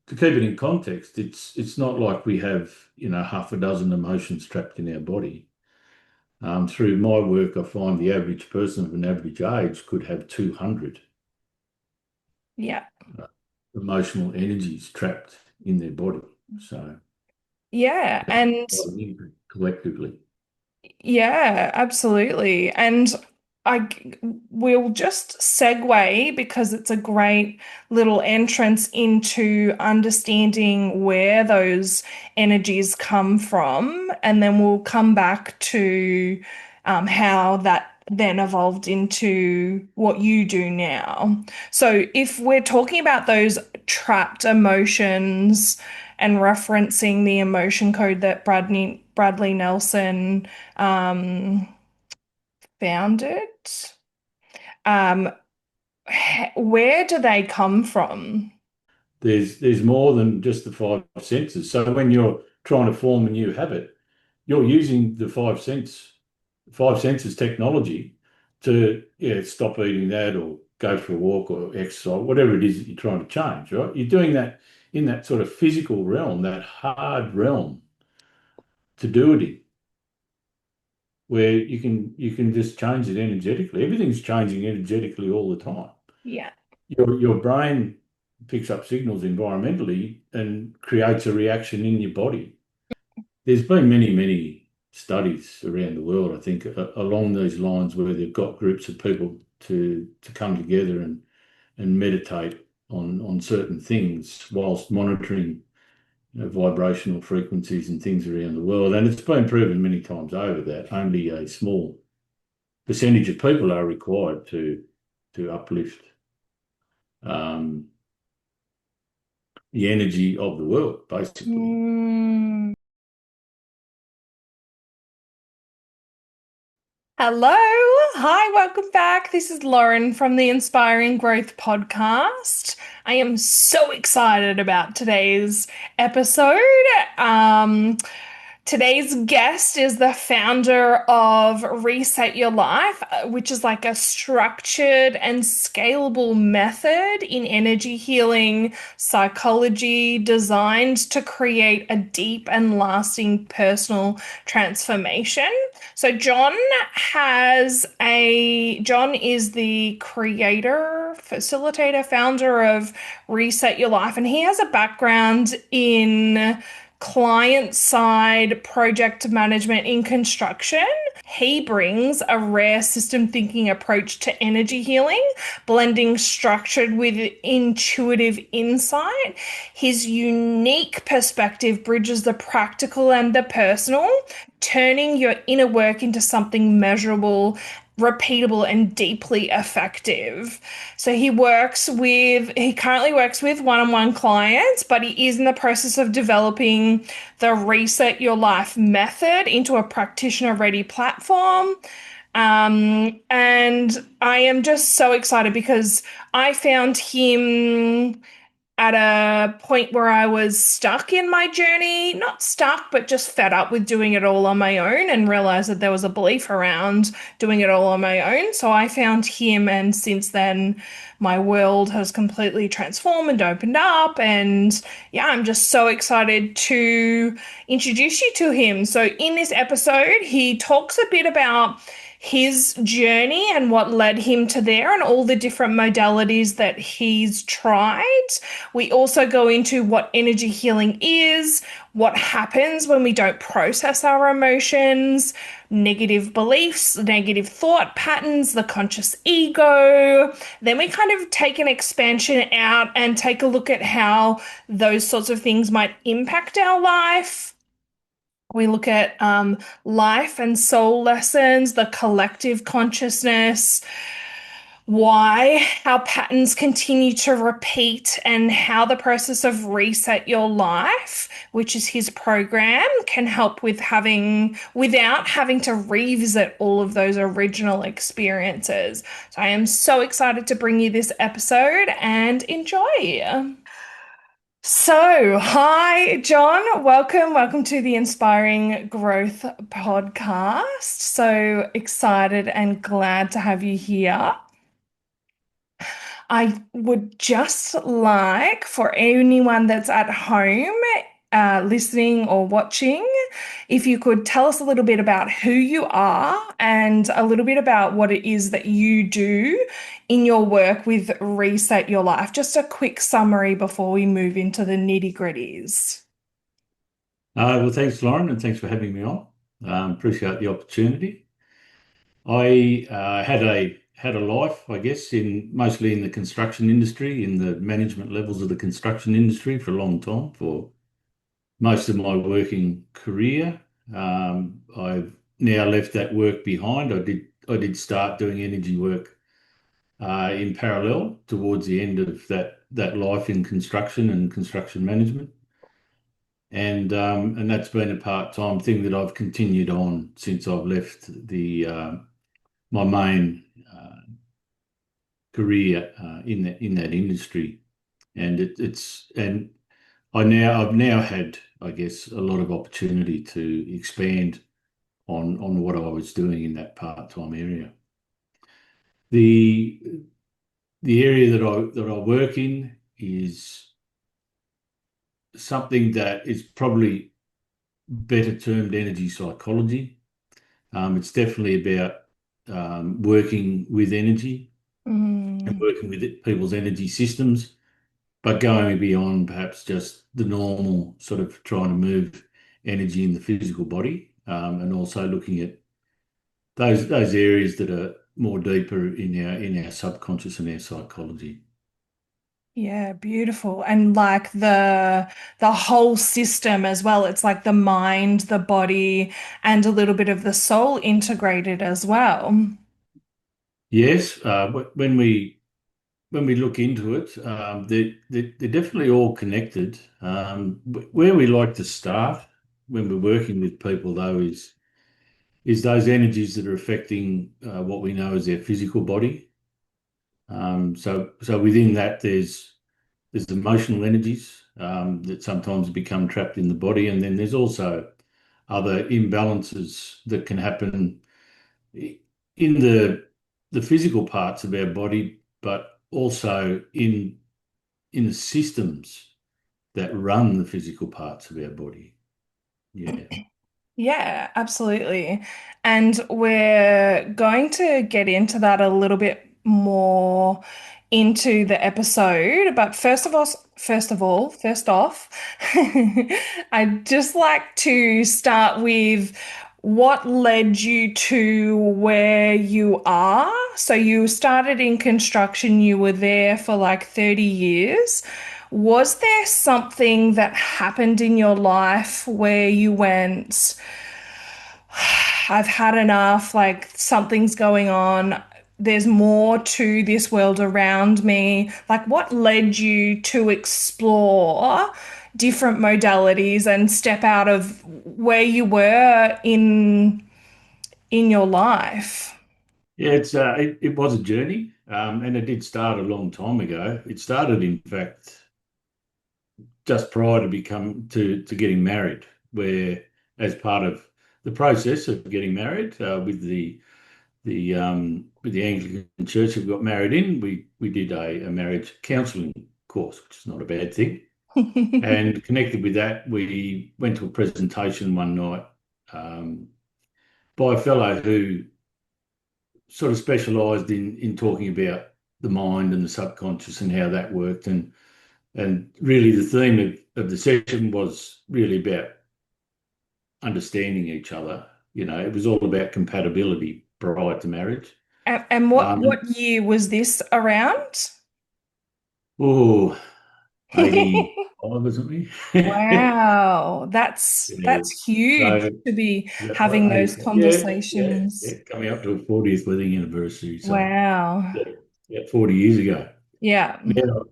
to keep it in context, it's not like we have, half a dozen emotions trapped in our body. Through my work, I find the average person of an average age could have 200 Yeah. uh, emotional energies trapped in their body. So Yeah. that's And quite an impact collectively. yeah, absolutely. And will just segue because it's a great little entrance into understanding where those energies come from. And then we'll come back to how that then evolved into what you do now. So if we're talking about those trapped emotions and referencing the emotion code that Bradley Nelson um, founded. Um, where do they come from? There's more than just the five senses. So when you're trying to form a new habit, you're using the five senses technology to stop eating that or go for a walk or exercise, whatever it is that you're trying to change, right? You're doing that in that sort of physical realm, that hard realm to do it in, where you can just change it energetically. Everything's changing energetically all the time. Yeah. Your brain picks up signals environmentally and creates a reaction in your body. There's been many studies around the world, I think, along these lines where they've got groups of people to come together and meditate on certain things whilst monitoring vibrational frequencies and things around the world. And it's been proven many times over that only a small percentage of people are required to uplift um, the energy of the world, basically. Mm. Hello. Hi, welcome back. This is Lauren from the Inspiring Growth Podcast. I am so excited about today's episode. Um, Today's guest is the founder of Reset Your Life, which is like a structured and scalable method in energy healing psychology designed to create a deep and lasting personal transformation. So John is the creator, facilitator, founder of Reset Your Life, and he has a background in client side project management in construction. He brings a rare system thinking approach to energy healing, blending structured with intuitive insight. His unique perspective bridges the practical and the personal, turning your inner work into something measurable, repeatable, and deeply effective. So he currently works with one-on-one clients, but he is in the process of developing the Reset Your Life method into a practitioner-ready platform. And I am just so excited because I found him at a point where I was stuck in my journey, not stuck, but just fed up with doing it all on my own and realized that there was a belief around doing it all on my own. So I found him, and since then, my world has completely transformed and opened up. And yeah, I'm just so excited to introduce you to him. So in this episode, he talks a bit about his journey and what led him to there and all the different modalities that he's tried. We also go into what energy healing is, what happens when we don't process our emotions, negative beliefs, negative thought patterns, the conscious ego. Then we kind of take an expansion out and take a look at how those sorts of things might impact our life. We look at life and soul lessons, the collective consciousness, why our patterns continue to repeat, and how the process of Reset Your Life, which is his program, can help with without having to revisit all of those original experiences. So I am so excited to bring you this episode and enjoy. So, hi, John. Welcome to the Inspiring Growth Podcast. So excited and glad to have you here. I would just like for anyone that's at home, listening or watching, if you could tell us a little bit about who you are and a little bit about what it is that you do in your work with Reset Your Life. Just a quick summary before we move into the nitty-gritties. Well, thanks, Lauren, and thanks for having me on. Appreciate the opportunity. I had a life, I guess, in mostly in the construction industry, in the management levels of the construction industry for a long time, for most of my working career. I've now left that work behind. I did start doing energy work in parallel towards the end of that life in construction and construction management. And that's been a part-time thing that I've continued on since I've left the my main career in that industry. And I've now had, I guess, a lot of opportunity to expand on what I was doing in that part-time area. The the area that I work in is something that is probably better termed energy psychology. It's definitely about working with energy and Mm, working with people's energy systems, but going beyond perhaps just the normal sort of trying to move energy in the physical body, and also looking at those areas that are more deeper in our subconscious and our psychology. yeah, beautiful. And like the whole system as well. It's like the mind, the body, and a little bit of the soul integrated as well. Yes, when we look into it, they're definitely all connected. Where we like to start when we're working with people, though, is those energies that are affecting what we know as their physical body. So within that, there's emotional energies that sometimes become trapped in the body, and then there's also other imbalances that can happen in the physical parts of our body, but also in the systems that run the physical parts of our body. Yeah. Yeah, absolutely. And we're going to get into that a little bit more into the episode. But first off, I'd just like to start with what led you to where you are. So you started in construction, you were there for like 30 years. Was there something that happened in your life where you went, I've had enough, like something's going on. There's more to this world around me. Like, what led you to explore different modalities and step out of where you were in your life? Yeah, it was a journey, and it did start a long time ago. It started, in fact, just prior to getting married, where as part of the process of getting married with the Anglican Church that we got married in, we did a marriage counselling course, which is not a bad thing. And connected with that, we went to a presentation one night um, by a fellow who sort of specialised in talking about the mind and the subconscious and how that worked. And really the theme of the session was really about understanding each other. It was all about compatibility prior to marriage. And what Um, year was this around? oh, 85 or something. Wow, Yeah. that's huge So, to be yeah, having those yeah, conversations. coming up to a 40th wedding anniversary. So, Wow. yeah, yeah, 40 years ago. Yeah. Now,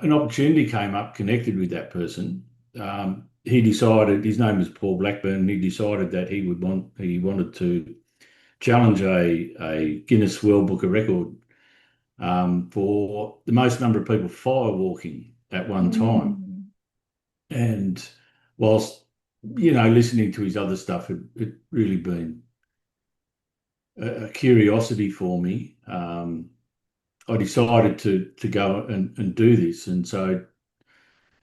an opportunity came up connected with that person. He decided, his name was Paul Blackburn, and he decided that he wanted to challenge a Guinness World Book of Record for the most number of people firewalking at one time. Mm. And whilst, listening to his other stuff, it really been a curiosity for me. I decided to go and do this. And so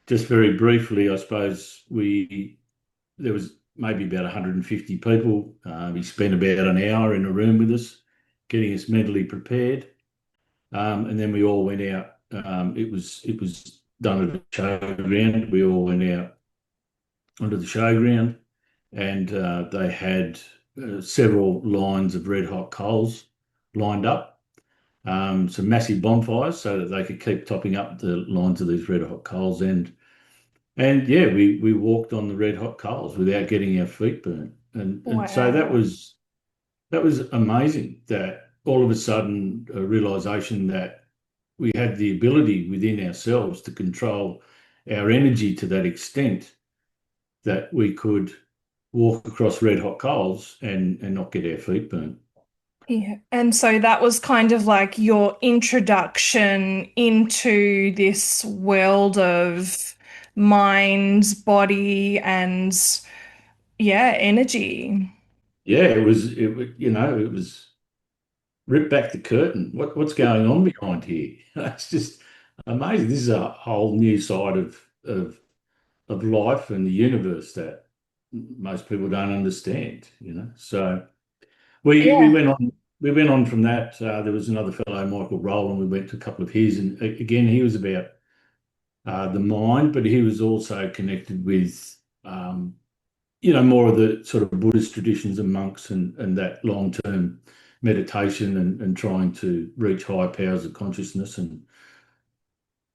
just very briefly, I suppose there was maybe about 150 people. He spent about an hour in a room with us, getting us mentally prepared. And then we all went out. It was done at a showground. We all went out onto the showground, and they had several lines of red hot coals lined up, some massive bonfires, so that they could keep topping up the lines of these red hot coals. And yeah, we walked on the red hot coals without getting our feet burnt, and so Wow. that was amazing. That all of a sudden a realization that we had the ability within ourselves to control our energy to that extent that we could walk across red hot coals and not get our feet burnt. Yeah. And so that was kind of like your introduction into this world of mind, body, and yeah, energy. Yeah, it was rip back the curtain. What's going on behind here? It's just amazing. This is a whole new side of life and the universe that most people don't understand. So we Yeah. went on from that. There was another fellow, Michael Rowland. We went to a couple of his, and again, he was about the mind, but he was also connected with more of the sort of Buddhist traditions and monks and that long-term meditation and trying to reach higher powers of consciousness.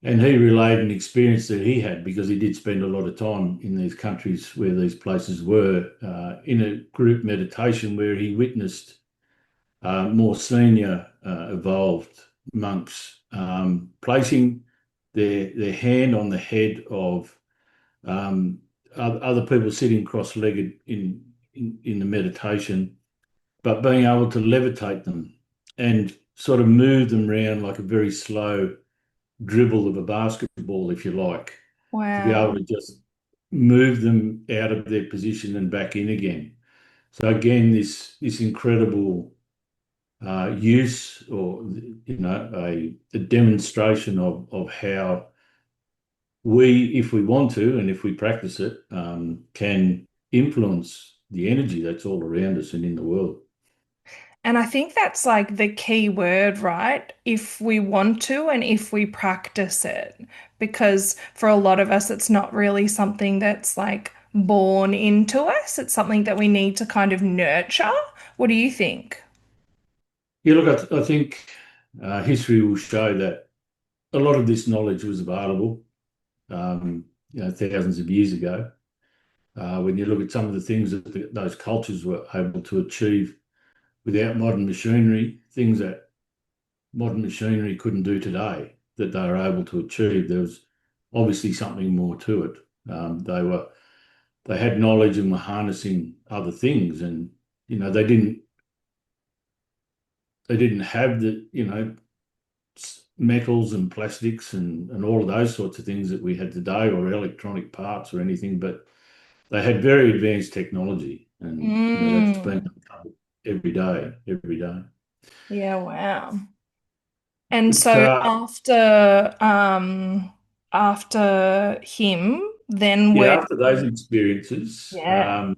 And he relayed an experience that he had because he did spend a lot of time in these countries where these places were in a group meditation where he witnessed more senior evolved monks placing their hand on the head of other people sitting cross-legged in the meditation, but being able to levitate them and sort of move them around like a very slow dribble of a basketball, if you like, to be able Wow. to just move them out of their position and back in again. So again, this incredible use or a demonstration of how we, if we want to, and if we practice it, can influence the energy that's all around us and in the world. And I think that's like the key word, right? If we want to and if we practice it. Because for a lot of us, it's not really something that's like born into us. It's something that we need to kind of nurture. What do you think? Yeah, look, I think history will show that a lot of this knowledge was available, thousands of years ago. When you look at some of the things that those cultures were able to achieve without modern machinery, things that modern machinery couldn't do today, that they were able to achieve, there was obviously something more to it. They had knowledge and were harnessing other things, and they didn't have the metals and plastics and all of those sorts of things that we had today, or electronic parts or anything, but they had very advanced technology, and that's been Mm. every day, every day. Yeah, wow. And But so after him, then yeah, where after those experiences, yeah,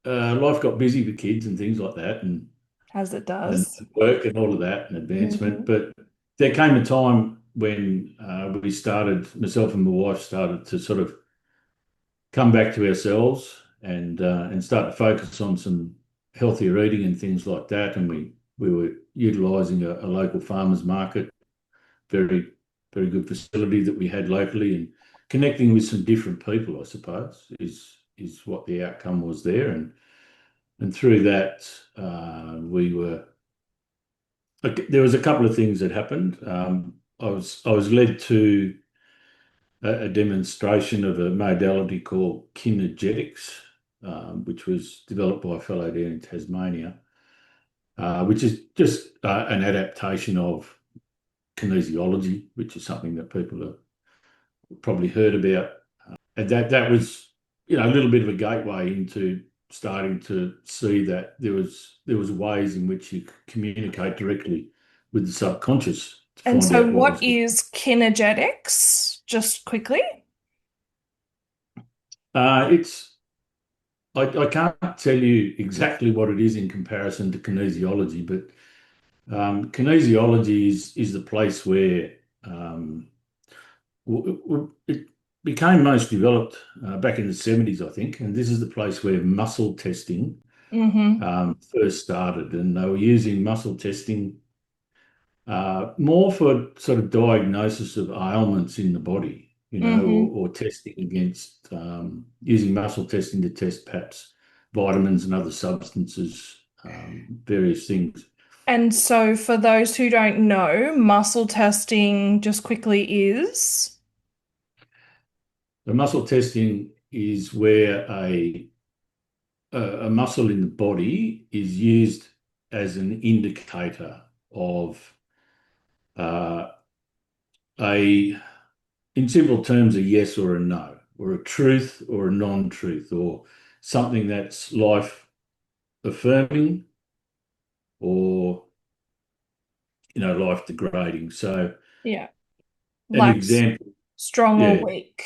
life got busy with kids and things like that, as it and does. work and all of that, and advancement. Mhm. But there came a time when myself and my wife started to sort of come back to ourselves and start to focus on some healthier eating and things like that. And we were utilising a local farmers market, very very good facility that we had locally, and connecting with some different people, I suppose, is what the outcome was there. And through that, we were there was a couple of things that happened. I was led to a demonstration of a modality called Kinergetics, which was developed by a fellow down in Tasmania, which is just an adaptation of kinesiology, which is something that people have probably heard about. And that was, a little bit of a gateway into starting to see that there was ways in which you could communicate directly with the subconscious. to And find so out what what was going is kinergetics, just quickly? on. I can't tell you exactly what it is in comparison to kinesiology, but kinesiology is the place where it became most developed back in the 70s, I think, and this is the place where muscle testing Mm-hmm. first started, and they were using muscle testing more for sort of diagnosis of ailments in the body, Mm-hmm. or testing against using muscle testing to test perhaps vitamins and other substances, various things. And so for those who don't know, muscle testing, just quickly, is. The muscle testing is where a muscle in the body is used as an indicator of uh, a, in simple terms, a yes or a no, or a truth or a non-truth, or something that's life affirming or life degrading. So Yeah. an Like example, strong or yeah, weak.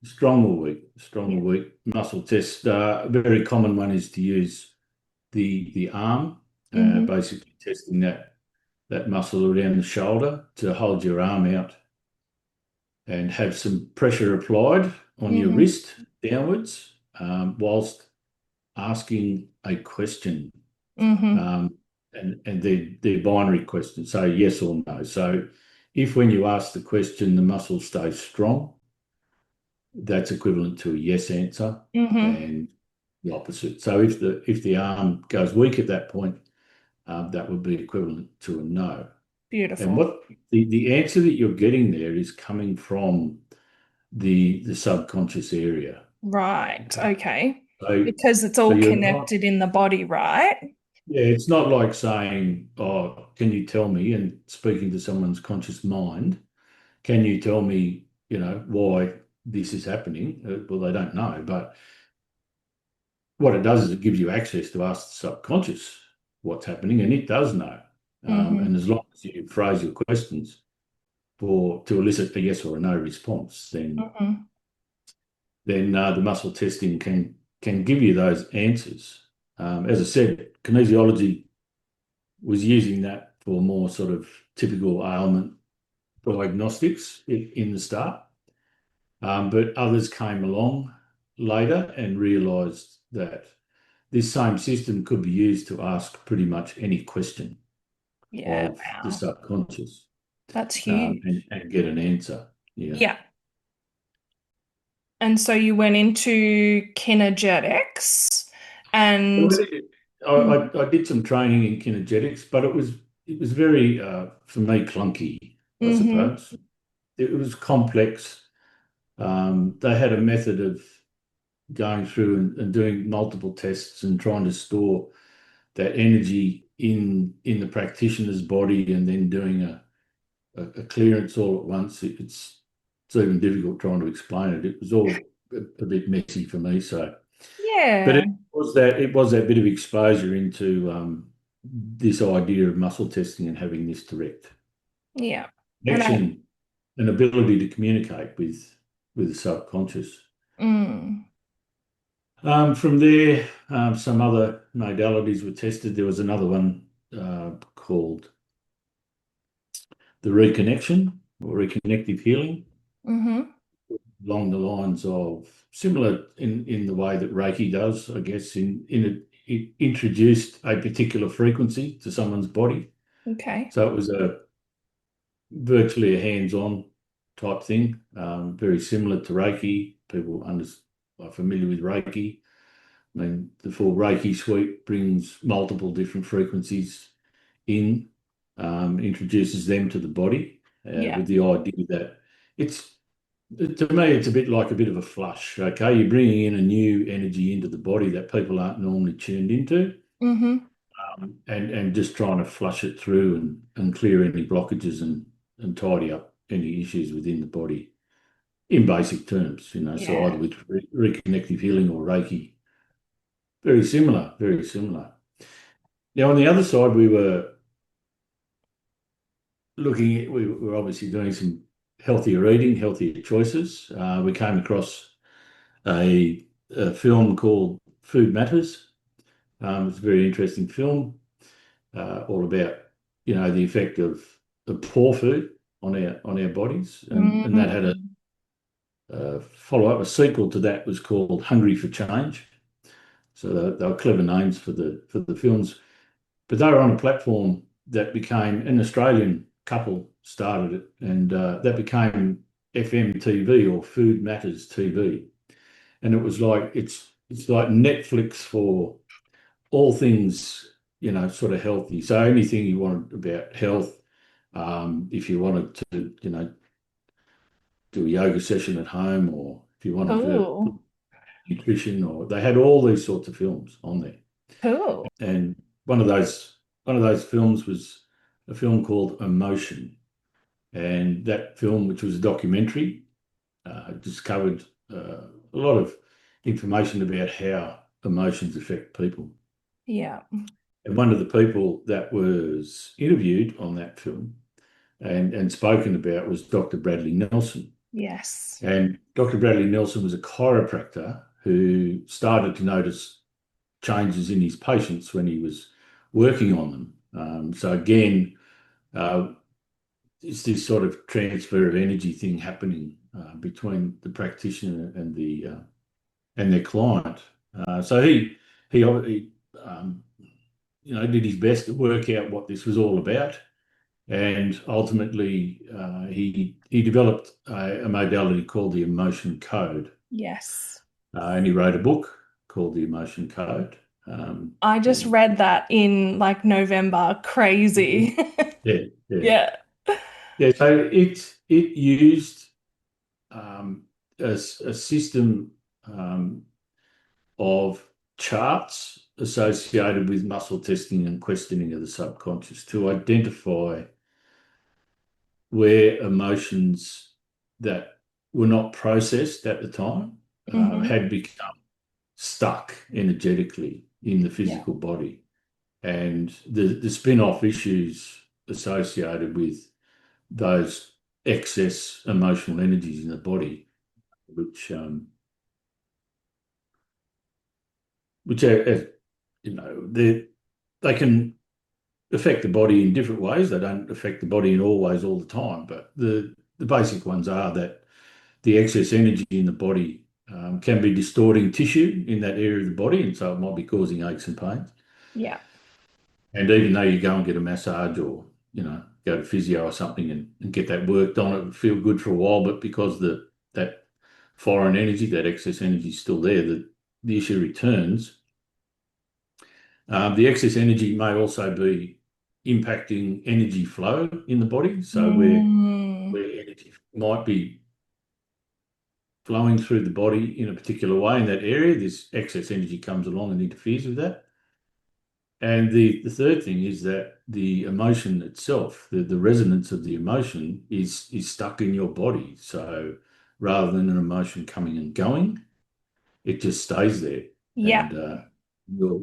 strong or Yeah. weak muscle test. A very common one is to use the arm, Mm-hmm. basically testing that muscle around the shoulder to hold your arm out and have some pressure applied on your Mm-hmm. wrist downwards, whilst asking a question. Mm-hmm. Um, and they're binary questions, so yes or no. So if when you ask the question the muscle stays strong, that's equivalent to a yes answer, Mm-hmm. and the opposite. So if the arm goes weak at that point, that would be equivalent to a no. And Beautiful. what the answer that you're getting there is coming from the subconscious area. Right. Okay. Okay. So Because it's so all you're not, connected in the body, right? yeah, it's not like saying, oh, can you tell me, and speaking to someone's conscious mind, can you tell me, why this is happening? Well, they don't know, but what it does is it gives you access to ask the subconscious what's happening, and it does know. And Mm-hmm. as long as you phrase your questions to elicit a yes or a no response, then Mm-hmm. the muscle testing can give you those answers. As I said, kinesiology was using that for more sort of typical ailment diagnostics in the start, but others came along later and realised that this same system could be used to ask pretty much any question Yeah. of the Wow. subconscious, That's and, huge. and get an answer. Yeah. Yeah. And so you went into kinergetics So and I did some training in kinergetics, but it was very for me clunky, I mm-hmm. suppose. It was complex. They had a method of going through and doing multiple tests and trying to store that energy in the practitioner's body and then doing a clearance all at once. It's even difficult trying to explain it. It was all a bit messy for me. So, but Yeah. it was that bit of exposure into this idea of muscle testing and having this direct Yeah. And I connection and ability to communicate with the subconscious. mm, From there, some other modalities were tested. There was another one called the reconnection or reconnective healing, mm-hmm. along the lines of similar in the way that Reiki does, I guess. It introduced a particular frequency to someone's body, Okay. so it was a virtually a hands-on type thing, very similar to Reiki. People are familiar with Reiki. I mean, the full Reiki suite brings multiple different frequencies in, introduces them to the body, Yeah. with the idea that it's, to me, it's a bit like a bit of a flush. Okay, you're bringing in a new energy into the body that people aren't normally tuned into, Mm-hmm. and just trying to flush it through and clear any blockages and tidy up any issues within the body in basic terms. So Yeah. either with reconnective healing or Reiki, very similar, very similar. Now, on the other side, we were we were obviously doing some healthier eating, healthier choices. We came across a film called Food Matters. It's a very interesting film, all about the effect of poor food on our bodies, and that had Mm. a follow up. A sequel to that was called Hungry for Change. So they were clever names for the films, but they were on a platform that became an Australian couple started it, and that became FMTV, or Food Matters TV, and it was like it's like Netflix for all things, sort of healthy. So anything you wanted about health, if you wanted to, do a yoga session at home, or if you wanted to Cool. nutrition, or they had all these sorts of films on there. Cool. And one of those films was a film called Emotion. And that film, which was a documentary, discovered a lot of information about how emotions affect people. Yeah. And one of the people that was interviewed on that film and spoken about was Dr. Bradley Nelson. Yes. And Dr. Bradley Nelson was a chiropractor who started to notice changes in his patients when he was working on them. So again, uh, it's this sort of transfer of energy thing happening between the practitioner and their client. So he did his best to work out what this was all about, and ultimately he developed a modality called the emotion code, Yes. and he wrote a book called the Emotion Code. I just And read that in like November. Crazy. yeah, yeah, Yeah. yeah. So it used a system of charts associated with muscle testing and questioning of the subconscious to identify where emotions that were not processed at the time Hmm. had become stuck energetically in the Yeah. physical body, and the spin-off issues associated with those excess emotional energies in the body, which are, they can affect the body in different ways. They don't affect the body in all ways all the time, but the basic ones are that the excess energy in the body can be distorting tissue in that area of the body, and so it might be causing aches and pains. Yeah. And even though you go and get a massage, or go to physio or something, and get that worked on, it would feel good for a while, but because that foreign energy, that excess energy is still there, the issue returns. The excess energy may also be impacting energy flow in the body. So Mm. where energy might be flowing through the body in a particular way in that area, this excess energy comes along and interferes with that. And the third thing is that the emotion itself, the resonance of the emotion is stuck in your body. So rather than an emotion coming and going, it just stays there, Yeah. and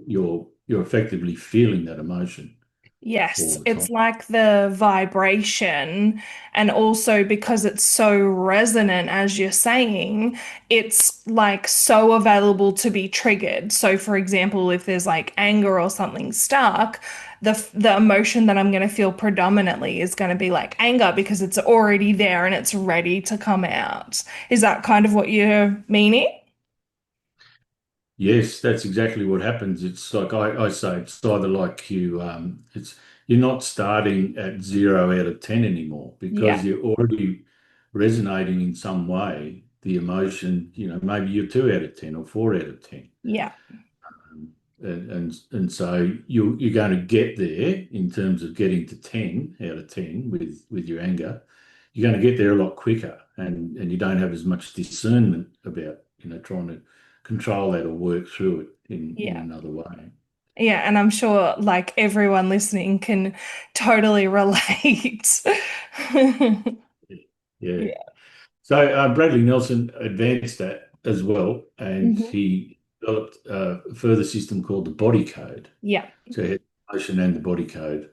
you're effectively feeling that emotion all Yes, the time. it's like the vibration, and also because it's so resonant, as you're saying, it's like so available to be triggered. So, for example, if there's like anger or something stuck, the emotion that I'm going to feel predominantly is going to be like anger because it's already there and it's ready to come out. Is that kind of what you're meaning? Yes, that's exactly what happens. It's like I say, it's either like you're not starting at 0 out of 10 anymore, Yeah, because you're already resonating in some way. The emotion, maybe you're 2 out of 10 or 4 out of 10. yeah, And so you're going to get there in terms of getting to 10 out of 10 with your anger. You're going to get there a lot quicker, and you don't have as much discernment about trying to control that or work through it in yeah. another way. Yeah, and I'm sure like everyone listening can totally relate. Yeah. Yeah. So Bradley Nelson advanced that as well, and Hmm. he developed a further system called the body code. Yeah. So he had the emotion and the body code,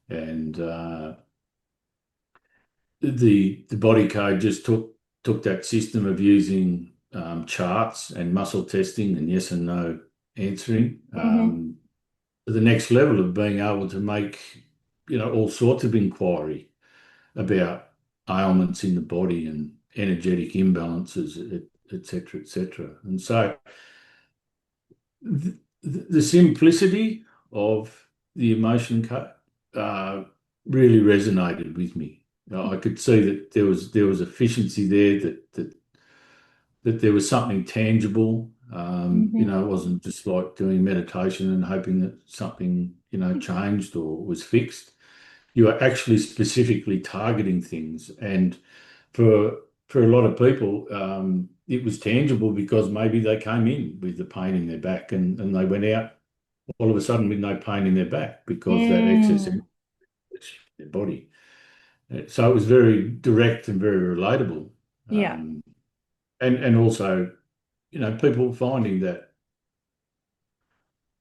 and the body code just took that system of using charts and muscle testing and yes and no answering Hmm. to the next level of being able to make, all sorts of inquiry about ailments in the body and energetic imbalances, et cetera, et cetera. And so the simplicity of the emotion code uh, really resonated with me. I could see that there was efficiency there, that there was something tangible. It Hmm. wasn't just like doing meditation and hoping that something, changed or was fixed. You are actually specifically targeting things. And for a lot of people, it was tangible because maybe they came in with the pain in their back and they went out all of a sudden with no pain in their back because that excess Mm. energy in their body. So it was very direct and very relatable. Yeah. Um, and also, people finding that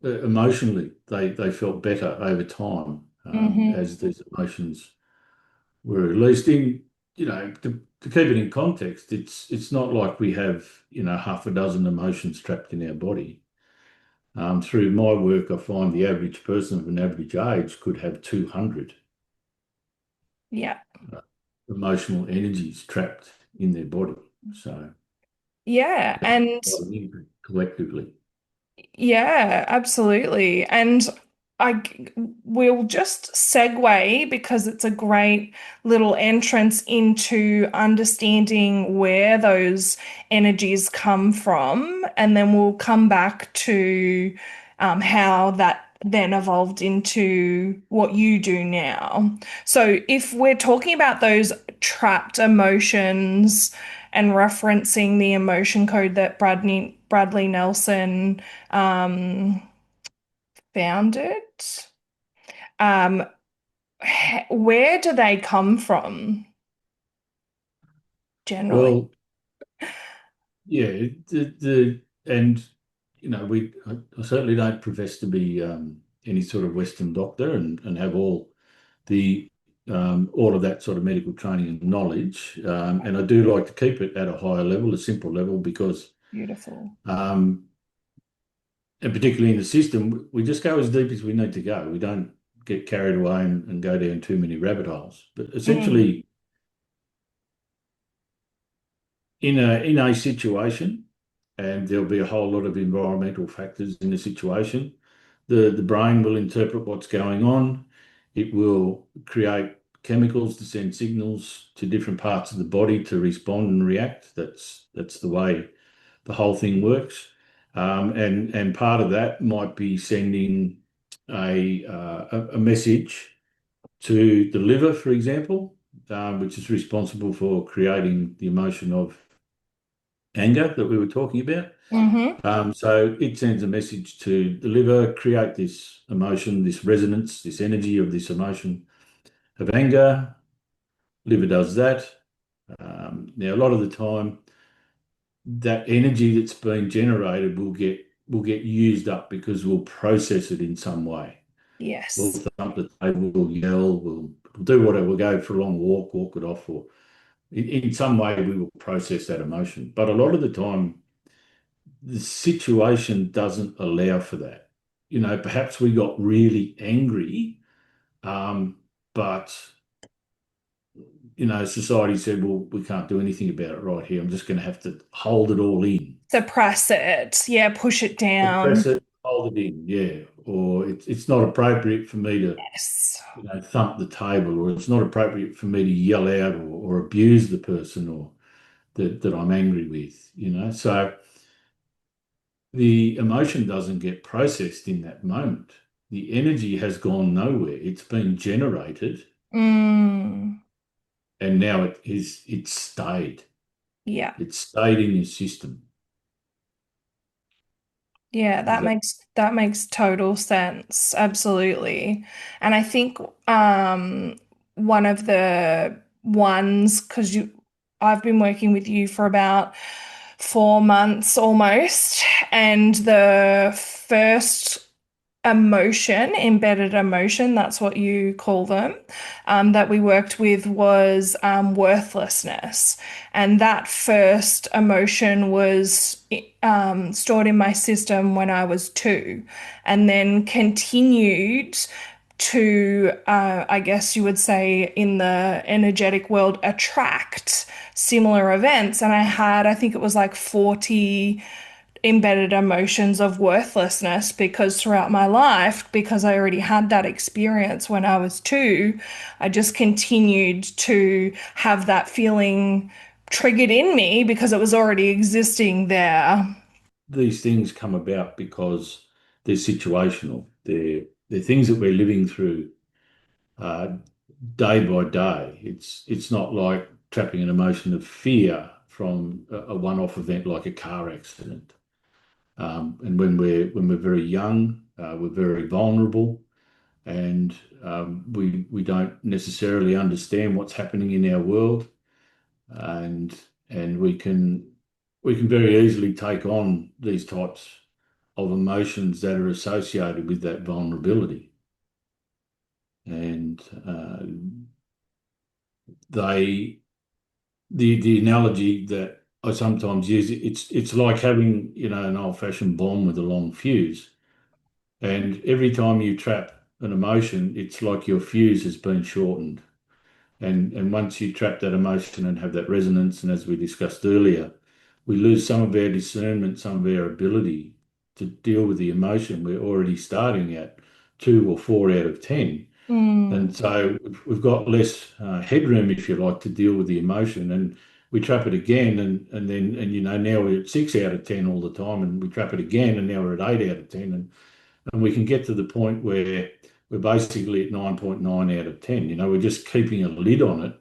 emotionally they felt better over time Hmm. as these emotions were released. To keep it in context, it's not like we have, half a dozen emotions trapped in our body. Through my work, I find the average person of an average age could have 200 Yeah. uh, emotional energies trapped in their body. So Yeah. that's And quite an impact collectively. yeah, absolutely. And I will just segue because it's a great little entrance into understanding where those energies come from, and then we'll come back to how that then evolved into what you do now. So if we're talking about those trapped emotions and referencing the emotion code that Bradley Nelson um, founded. Um, where do they come from generally? Well, yeah, and I certainly don't profess to be any sort of Western doctor and have the all of that sort of medical training and knowledge. And I do like to keep it at a higher level, a simple level, because Beautiful. um, and particularly in the system, we just go as deep as we need to go. We don't get carried away and go down too many rabbit holes. But Mm. essentially, in a situation, and there'll be a whole lot of environmental factors in the situation. The brain will interpret what's going on. It will create chemicals to send signals to different parts of the body to respond and react. That's the way the whole thing works. And part of that might be sending a message to the liver, for example, which is responsible for creating the emotion of anger that we were talking about. Hmm. So it sends a message to the liver, create this emotion, this resonance, this energy of this emotion of anger. Liver does that. Now, a lot of the time, that energy that's being generated will get used up because we'll process it in some way. We'll Yes. thump the table, we'll yell, we'll do whatever. We'll go for a long walk it off, or in some way we will process that emotion. But a lot of the time, the situation doesn't allow for that. Perhaps we got really angry, um, but society said, well, we can't do anything about it right here. I'm just going to have to hold it all in. Suppress it. Yeah, push it Suppress down. it, hold it in, yeah. Or it's not appropriate for me to, Yes. thump the table, or it's not appropriate for me to yell out or abuse the person or that I'm angry with. So the emotion doesn't get processed in that moment. The energy has gone nowhere. It's been generated Mm. and now it's stayed. Yeah. It's stayed in your system. Yeah, Does that that makes total sense. Absolutely. And I think one of the ones because you I've been working with you for about 4 months almost, and the first emotion, embedded emotion, that's what you call them, that we worked with was worthlessness. And that first emotion was stored in my system when I was 2, and then continued to, I guess you would say, in the energetic world, attract similar events. And I had, I think it was like 40 embedded emotions of worthlessness because throughout my life, because I already had that experience when I was 2, I just continued to have that feeling triggered in me because it was already existing there. These things come about because they're situational. They're things that we're living through uh, day by day. It's not like trapping an emotion of fear from a one-off event like a car accident. And when we're very young, we're very vulnerable, and we don't necessarily understand what's happening in our world, and and we can very easily take on these types of emotions that are associated with that vulnerability. And they the analogy that I sometimes use, it's like having, an old-fashioned bomb with a long fuse. And every time you trap an emotion, it's like your fuse has been shortened. And once you trap that emotion and have that resonance, and as we discussed earlier, we lose some of our discernment, some of our ability to deal with the emotion. We're already starting at 2 or 4 out of 10. Mm, And so we've got less headroom, if you like, to deal with the emotion. And we trap it again, and then, now we're at 6 out of 10 all the time, and we trap it again, and now we're at 8 out of 10. And we can get to the point where we're basically at 9.9 out of 10. We're just keeping a lid on it.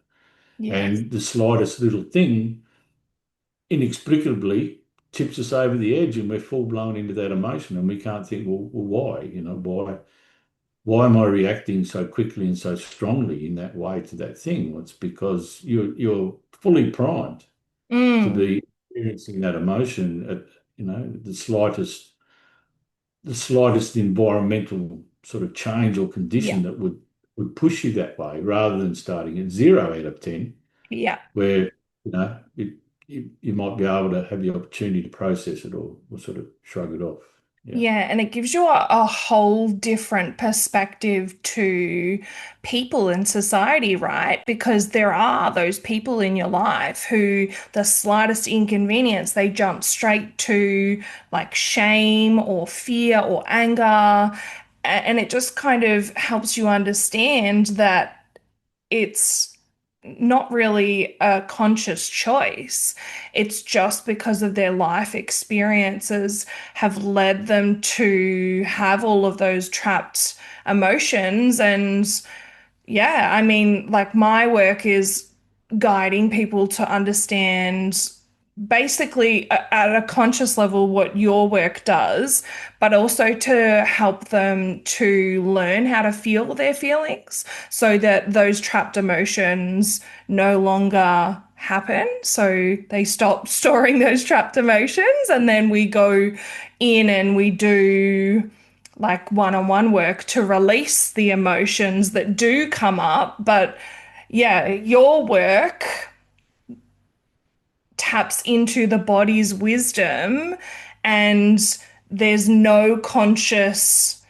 yes. And the slightest little thing inexplicably tips us over the edge, and we're full blown into that emotion. And we can't think, well, why? Why am I reacting so quickly and so strongly in that way to that thing? Well, it's because you're fully primed to Mm, be experiencing that emotion at, the slightest environmental sort of change or yeah. condition that would push you that way, rather than starting at 0 out of 10, Yeah. where you might be able to have the opportunity to process it, or sort of shrug it off. Yeah. Yeah, and it gives you a whole different perspective to people in society, right? Because there are those people in your life who, the slightest inconvenience, they jump straight to like shame or fear or anger. And it just kind of helps you understand that it's not really a conscious choice. It's just because of their life experiences have led them to have all of those trapped emotions. And yeah, I mean, like my work is guiding people to understand basically at a conscious level what your work does, but also to help them to learn how to feel their feelings so that those trapped emotions no longer happen. So they stop storing those trapped emotions, and then we go in and we do like one-on-one work to release the emotions that do come up. But yeah, your work taps into the body's wisdom, and there's no conscious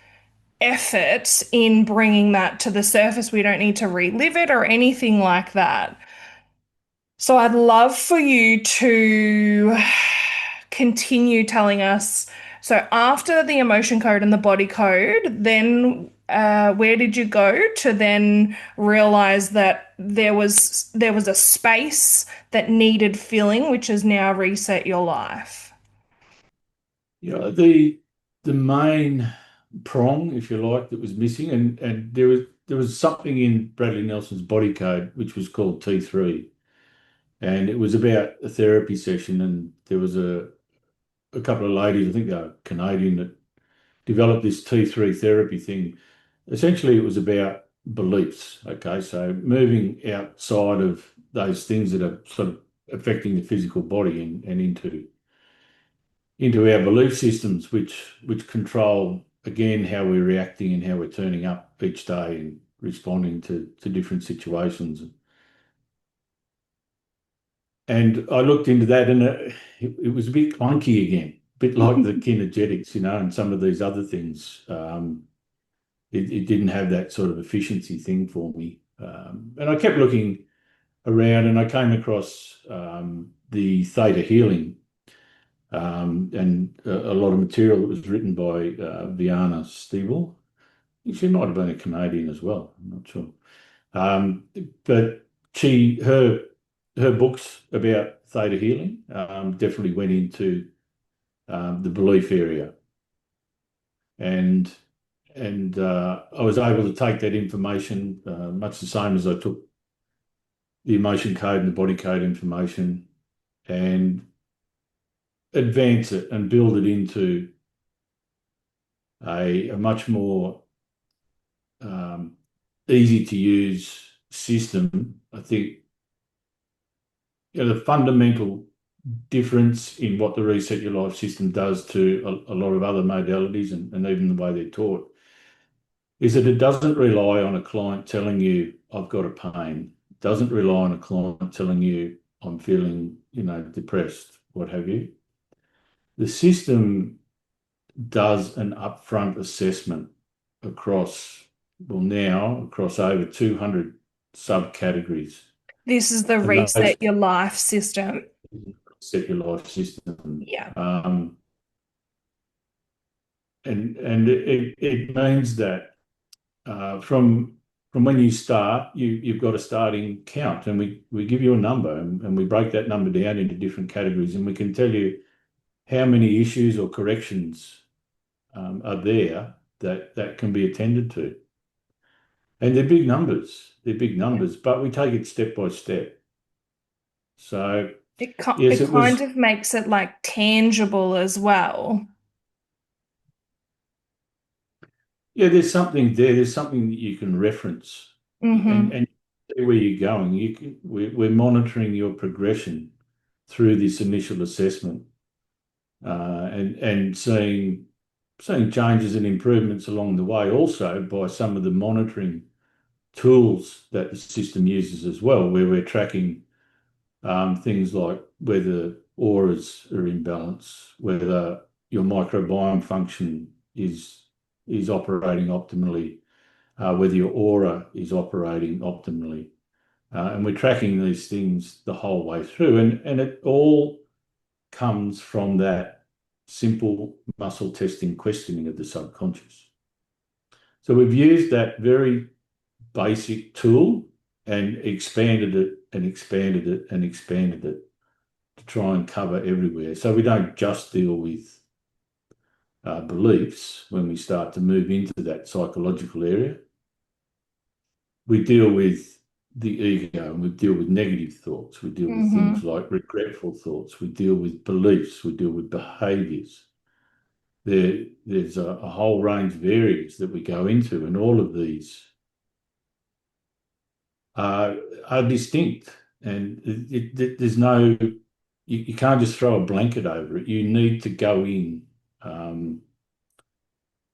effort in bringing that to the surface. We don't need to relive it or anything like that. So I'd love for you to continue telling us. So after the emotion code and the body code, then where did you go to then realize that there was a space that needed filling, which has now reset your life? The main prong, if you like, that was missing, and there was something in Bradley Nelson's body code which was called T3, and it was about a therapy session, and there was a couple of ladies, I think they were Canadian, that developed this T3 therapy thing. Essentially, it was about beliefs. Okay, so moving outside of those things that are sort of affecting the physical body, and into our belief systems, which control again, how we're reacting and how we're turning up each day and responding to different situations. And I looked into that, and it was a bit clunky again, a bit like the Kinergetics, and some of these other things. It didn't have that sort of efficiency thing for me. And I kept looking around, and I came across the Theta Healing, and a lot of material that was written by Viana Stiebel. She might have been a Canadian as well. I'm not sure. Um, but her books about Theta Healing definitely went into the belief area, and I was able to take that information, much the same as I took the emotion code and the body code information, and advance it and build it into a much more easy to use system. I think the fundamental difference in what the Reset Your Life system does to a lot of other modalities, and even the way they're taught, is that it doesn't rely on a client telling you, I've got a pain. It doesn't rely on a client telling you, I'm feeling, depressed, what have you. The system does an upfront assessment across, well, now across over 200 subcategories. This is the And those Reset Your Life system. set your life system. Yeah. And it means that from when you start, you've got a starting count, and we give you a number, and we break that number down into different categories, and we can tell you how many issues or corrections are there that can be attended to. And they're big numbers. They're big numbers, but we take it step by step. So yes, It it kind was. of makes it like tangible as well. Yeah, there's something there. There's something that you can reference, Mm-hmm. and see where you're going. We're monitoring your progression through this initial assessment, and seeing changes and improvements along the way. Also by some of the monitoring tools that the system uses as well, where we're tracking things like whether auras are in balance, whether your microbiome function is operating optimally, whether your aura is operating optimally. And we're tracking these things the whole way through. And it all comes from that simple muscle testing questioning of the subconscious. So we've used that very basic tool and expanded it and expanded it and expanded it to try and cover everywhere. So we don't just deal with beliefs when we start to move into that psychological area. We deal with the ego, and we deal with negative thoughts. We deal with things Mm-hmm. like regretful thoughts. We deal with beliefs. We deal with behaviors. There's a whole range of areas that we go into, and all of these are distinct. And there's no, you can't just throw a blanket over it. You need to go in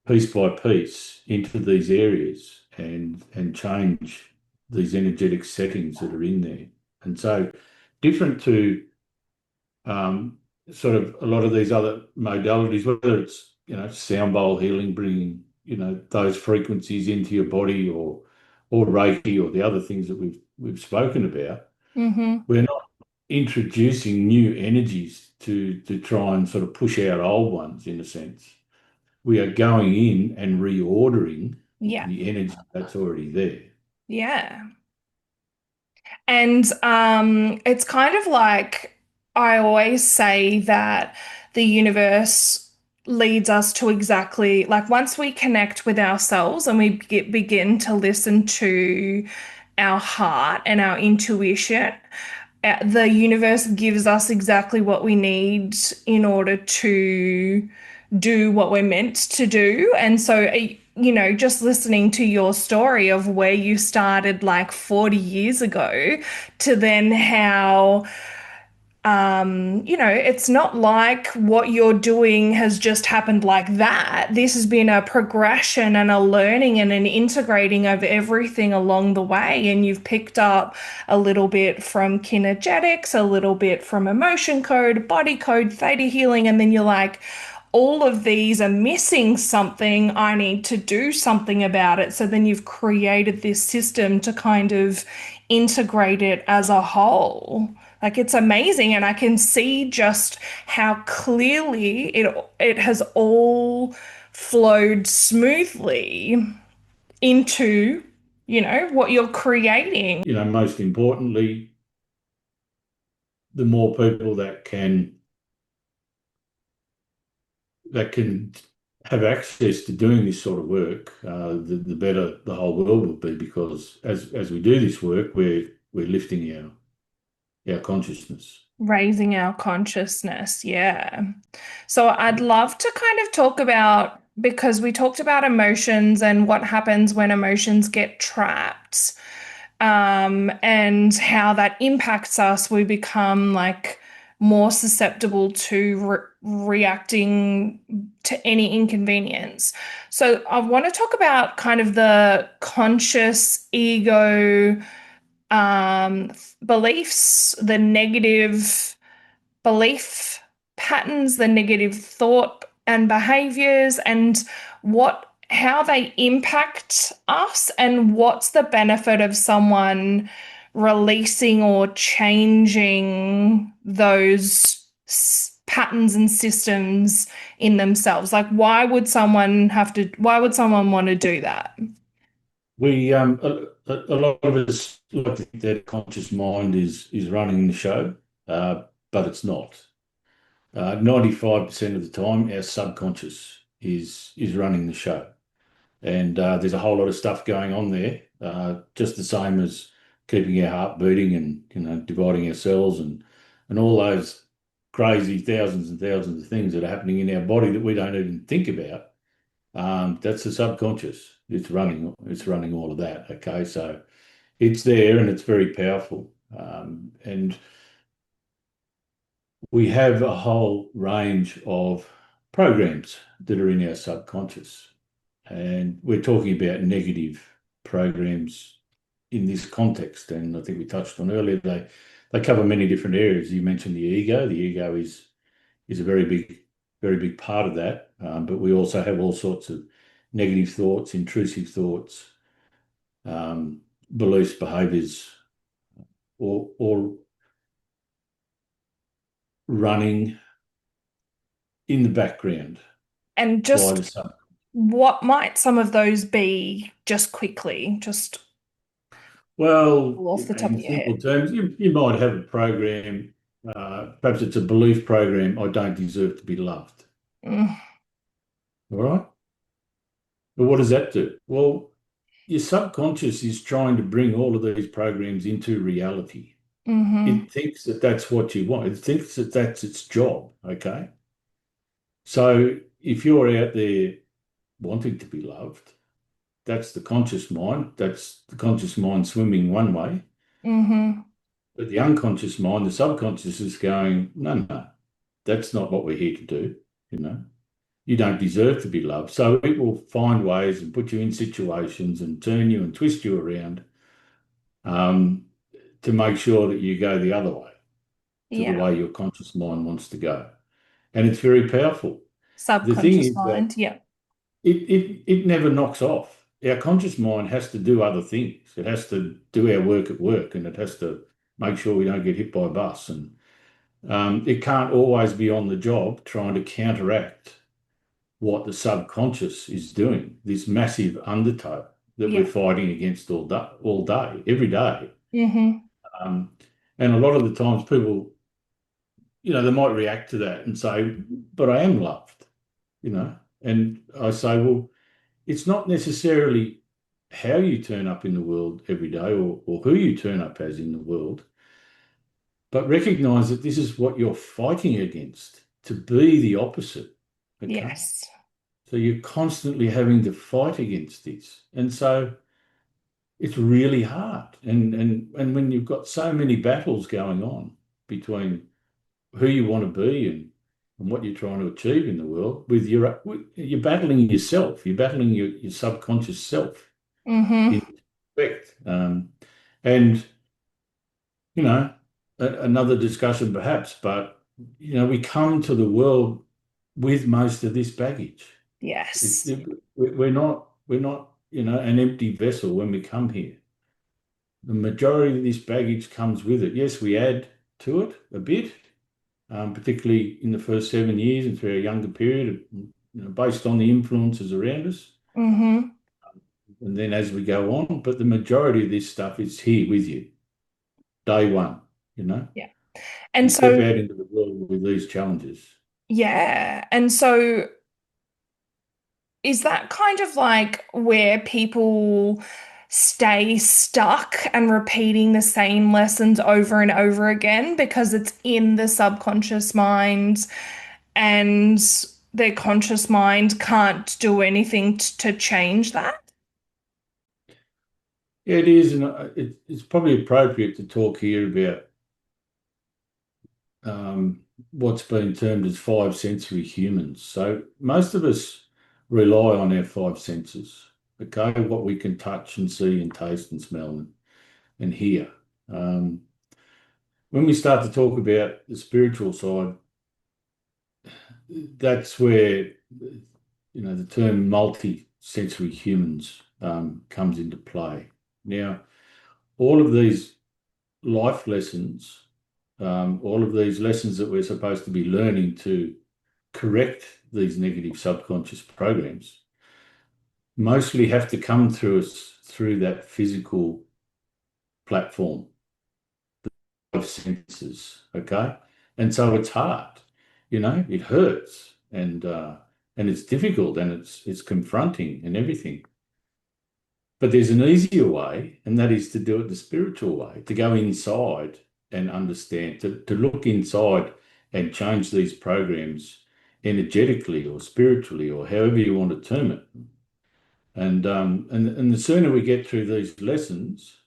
piece by piece into these areas and change these energetic settings that are in there. And so different to sort of a lot of these other modalities, whether it's, sound bowl healing, bringing, those frequencies into your body, or Reiki, or the other things that we've spoken about, Mm-hmm. we're not introducing new energies to try and sort of push out old ones, in a sense. We are going in and reordering Yeah. the energy that's already there. Yeah. And it's kind of like I always say that the universe leads us to exactly like once we connect with ourselves and we begin to listen to our heart and our intuition, the universe gives us exactly what we need in order to do what we're meant to do. And so, just listening to your story of where you started like 40 years ago to then how It's not like what you're doing has just happened like that. This has been a progression and a learning and an integrating of everything along the way. And you've picked up a little bit from Kinergetics, a little bit from emotion code, body code, theta healing. And then you're like, all of these are missing something. I need to do something about it. So then you've created this system to kind of integrate it as a whole. Like it's amazing, and I can see just how clearly it has all flowed smoothly into, what you're creating. Most importantly, the more people that can have access to doing this sort of work, the better the whole world will be. Because as we do this work, we're lifting our consciousness. Raising our consciousness. Yeah. So I'd love to kind of talk about, because we talked about emotions and what happens when emotions get trapped, and how that impacts us. We become like more susceptible to reacting to any inconvenience. So I want to talk about kind of the conscious ego beliefs, the negative belief patterns, the negative thought and behaviors, and how they impact us, and what's the benefit of someone releasing or changing those patterns and systems in themselves. Like, why would someone want to do that? We a lot of us like to think that conscious mind is running the show, but it's not. 95% of the time, our subconscious is running the show, and there's a whole lot of stuff going on there. Just the same as keeping our heart beating, and dividing our cells, and all those crazy thousands and thousands of things that are happening in our body that we don't even think about. That's the subconscious. It's running all of that. Okay, so it's there and it's very powerful. And we have a whole range of programs that are in our subconscious, and we're talking about negative programs in this context. And I think we touched on earlier, they cover many different areas. You mentioned the ego. The ego is a very big part of that. But we also have all sorts of negative thoughts, intrusive thoughts, beliefs, behaviors, or running in the background And by the just sun. what might some of those be, just quickly, just Well, off the top in of your simple head? terms, you might have a program, perhaps it's a belief program: I don't deserve to be loved. Mm, All right. But what does that do? Well, your subconscious is trying to bring all of these programs into reality. mm-hmm, It thinks that that's what you want. It thinks that that's its job. Okay. So if you're out there wanting to be loved, that's the conscious mind. That's the conscious mind swimming one way. mm-hmm. But the unconscious mind, the subconscious, is going, no, no, that's not what we're here to do. You know, you don't deserve to be loved. So it will find ways and put you in situations and turn you and twist you around, um, to make sure that you go the other way, to the Yeah. way your conscious mind wants to go. And it's very powerful. The thing Subconscious is that mind. Yeah. it never knocks off. Our conscious mind has to do other things. It has to do our work at work, and it has to make sure we don't get hit by a bus. And it can't always be on the job trying to counteract what the subconscious is doing, this massive undertow that we're Yeah. fighting against all day, every day. Mm-hmm. Um, and a lot of the times people, they might react to that and say, but I am loved, you know. And I say, well, it's not necessarily how you turn up in the world every day, or who you turn up as in the world, but recognize that this is what you're fighting against, to be the opposite. Okay. Yes. So you're constantly having to fight against this. And so it's really hard. And when you've got so many battles going on between who you want to be and what you're trying to achieve in the world you're battling yourself, you're battling your subconscious self Mm-hmm. in respect. And another discussion perhaps, but we come to the world with most of this baggage. Yes. We're not an empty vessel when we come here. The majority of this baggage comes with it. Yes, we add to it a bit, particularly in the first 7 years and through our younger period, based on the influences around us. Mm-hmm. And then as we go on, but the majority of this stuff is here with you, day one, you know. Yeah. And You step so, out into the world with these challenges. yeah. And so is that kind of like where people stay stuck and repeating the same lessons over and over again because it's in the subconscious mind and their conscious mind can't do anything to change that? Yeah, it is, and it's probably appropriate to talk here about what's been termed as five sensory humans. So most of us rely on our five senses, okay, what we can touch and see and taste and smell and hear. Um, when we start to talk about the spiritual side, that's where the term multi-sensory humans comes into play. Now, all of these life lessons, all of these lessons that we're supposed to be learning to correct these negative subconscious programs, mostly have to come through us through that physical platform of senses. Okay. And so it's hard, it hurts and it's difficult and it's confronting and everything. But there's an easier way, and that is to do it the spiritual way, to go inside and understand, to look inside and change these programs energetically or spiritually or however you want to term it. And the sooner we get through these lessons,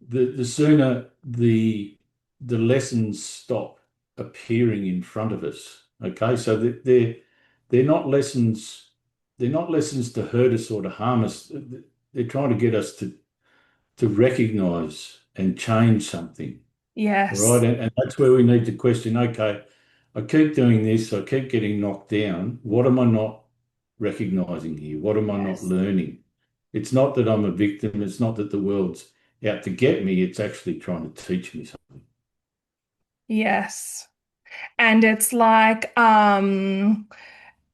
the sooner the lessons stop appearing in front of us. Okay, so they're not lessons, they're not lessons to hurt us or to harm us. They're trying to get us to recognize and change something. All right. Yes. And that's where we need to question, okay, I keep doing this, I keep getting knocked down. What am I not recognizing here? What am I not Yes. learning? It's not that I'm a victim, it's not that the world's out to get me, it's actually trying to teach me something. Yes. And it's like,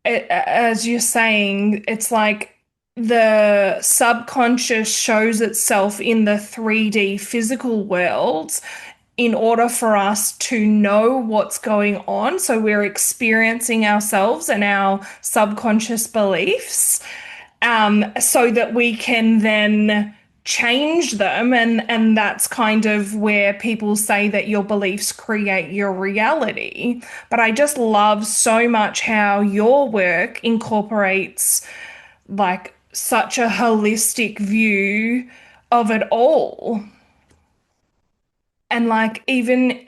as you're saying, it's like the subconscious shows itself in the 3D physical world in order for us to know what's going on. So we're experiencing ourselves and our subconscious beliefs, so that we can then change them. And that's kind of where people say that your beliefs create your reality. But I just love so much how your work incorporates like such a holistic view of it all. And like even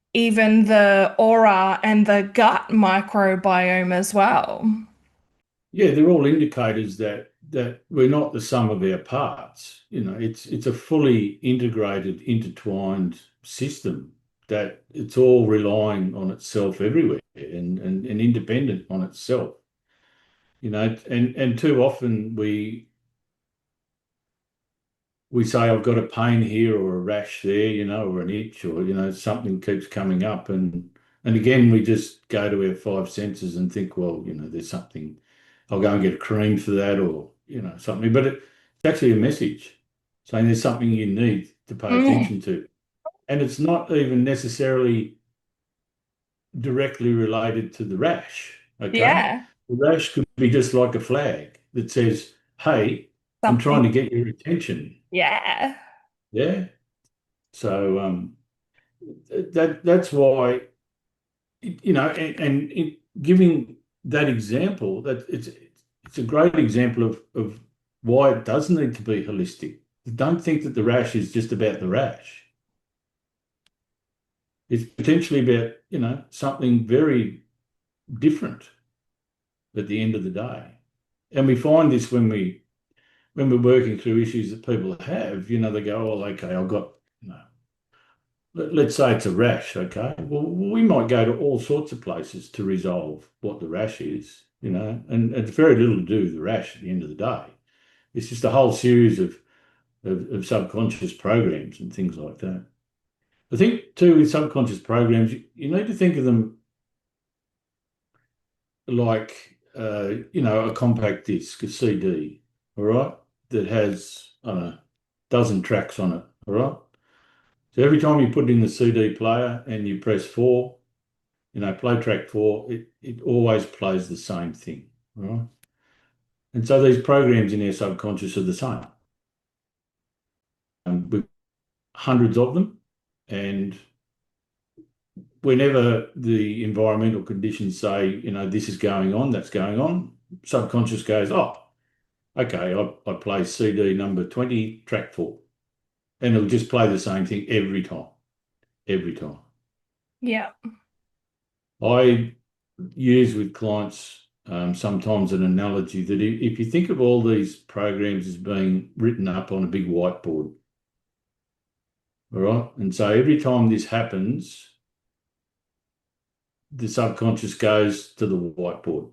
the aura and the gut microbiome as well. Yeah, they're all indicators that we're not the sum of our parts. It's a fully integrated, intertwined system that it's all relying on itself everywhere and independent on itself. And too often we say I've got a pain here or a rash there, or an itch, or something keeps coming up, and again we just go to our five senses and think, well, there's something. I'll go and get a cream for that, or something. But it's actually a message saying there's something you need to pay Mm, attention to, and it's not even necessarily directly related to the rash. Okay, yeah, the rash could be just like a flag that says, "Hey, I'm trying something. to get your attention." Yeah. Yeah. So that's why giving that example, that it's a great example of why it does need to be holistic. Don't think that the rash is just about the rash. It's potentially about, something very different at the end of the day. And we find this when we're working through issues that people have, they go, oh, okay, I've got, let's say it's a rash, okay? Well, we might go to all sorts of places to resolve what the rash is, and it's very little to do with the rash at the end of the day. It's just a whole series of subconscious programs and things like that. I think too with subconscious programs, you need to think of them like a compact disc, a CD, all right, that has I don't know, a dozen tracks on it, all right. So every time you put it in the CD player and you press 4, play track 4, it always plays the same thing, all right. And so these programs in our subconscious are the same. We've hundreds of them, and whenever the environmental conditions say, this is going on, that's going on, subconscious goes, oh, okay, I play CD number 20, track 4. And it'll just play the same thing every time, every time. Yeah. I use with clients sometimes an analogy that if you think of all these programs as being written up on a big whiteboard, all right, and so every time this happens, the subconscious goes to the whiteboard.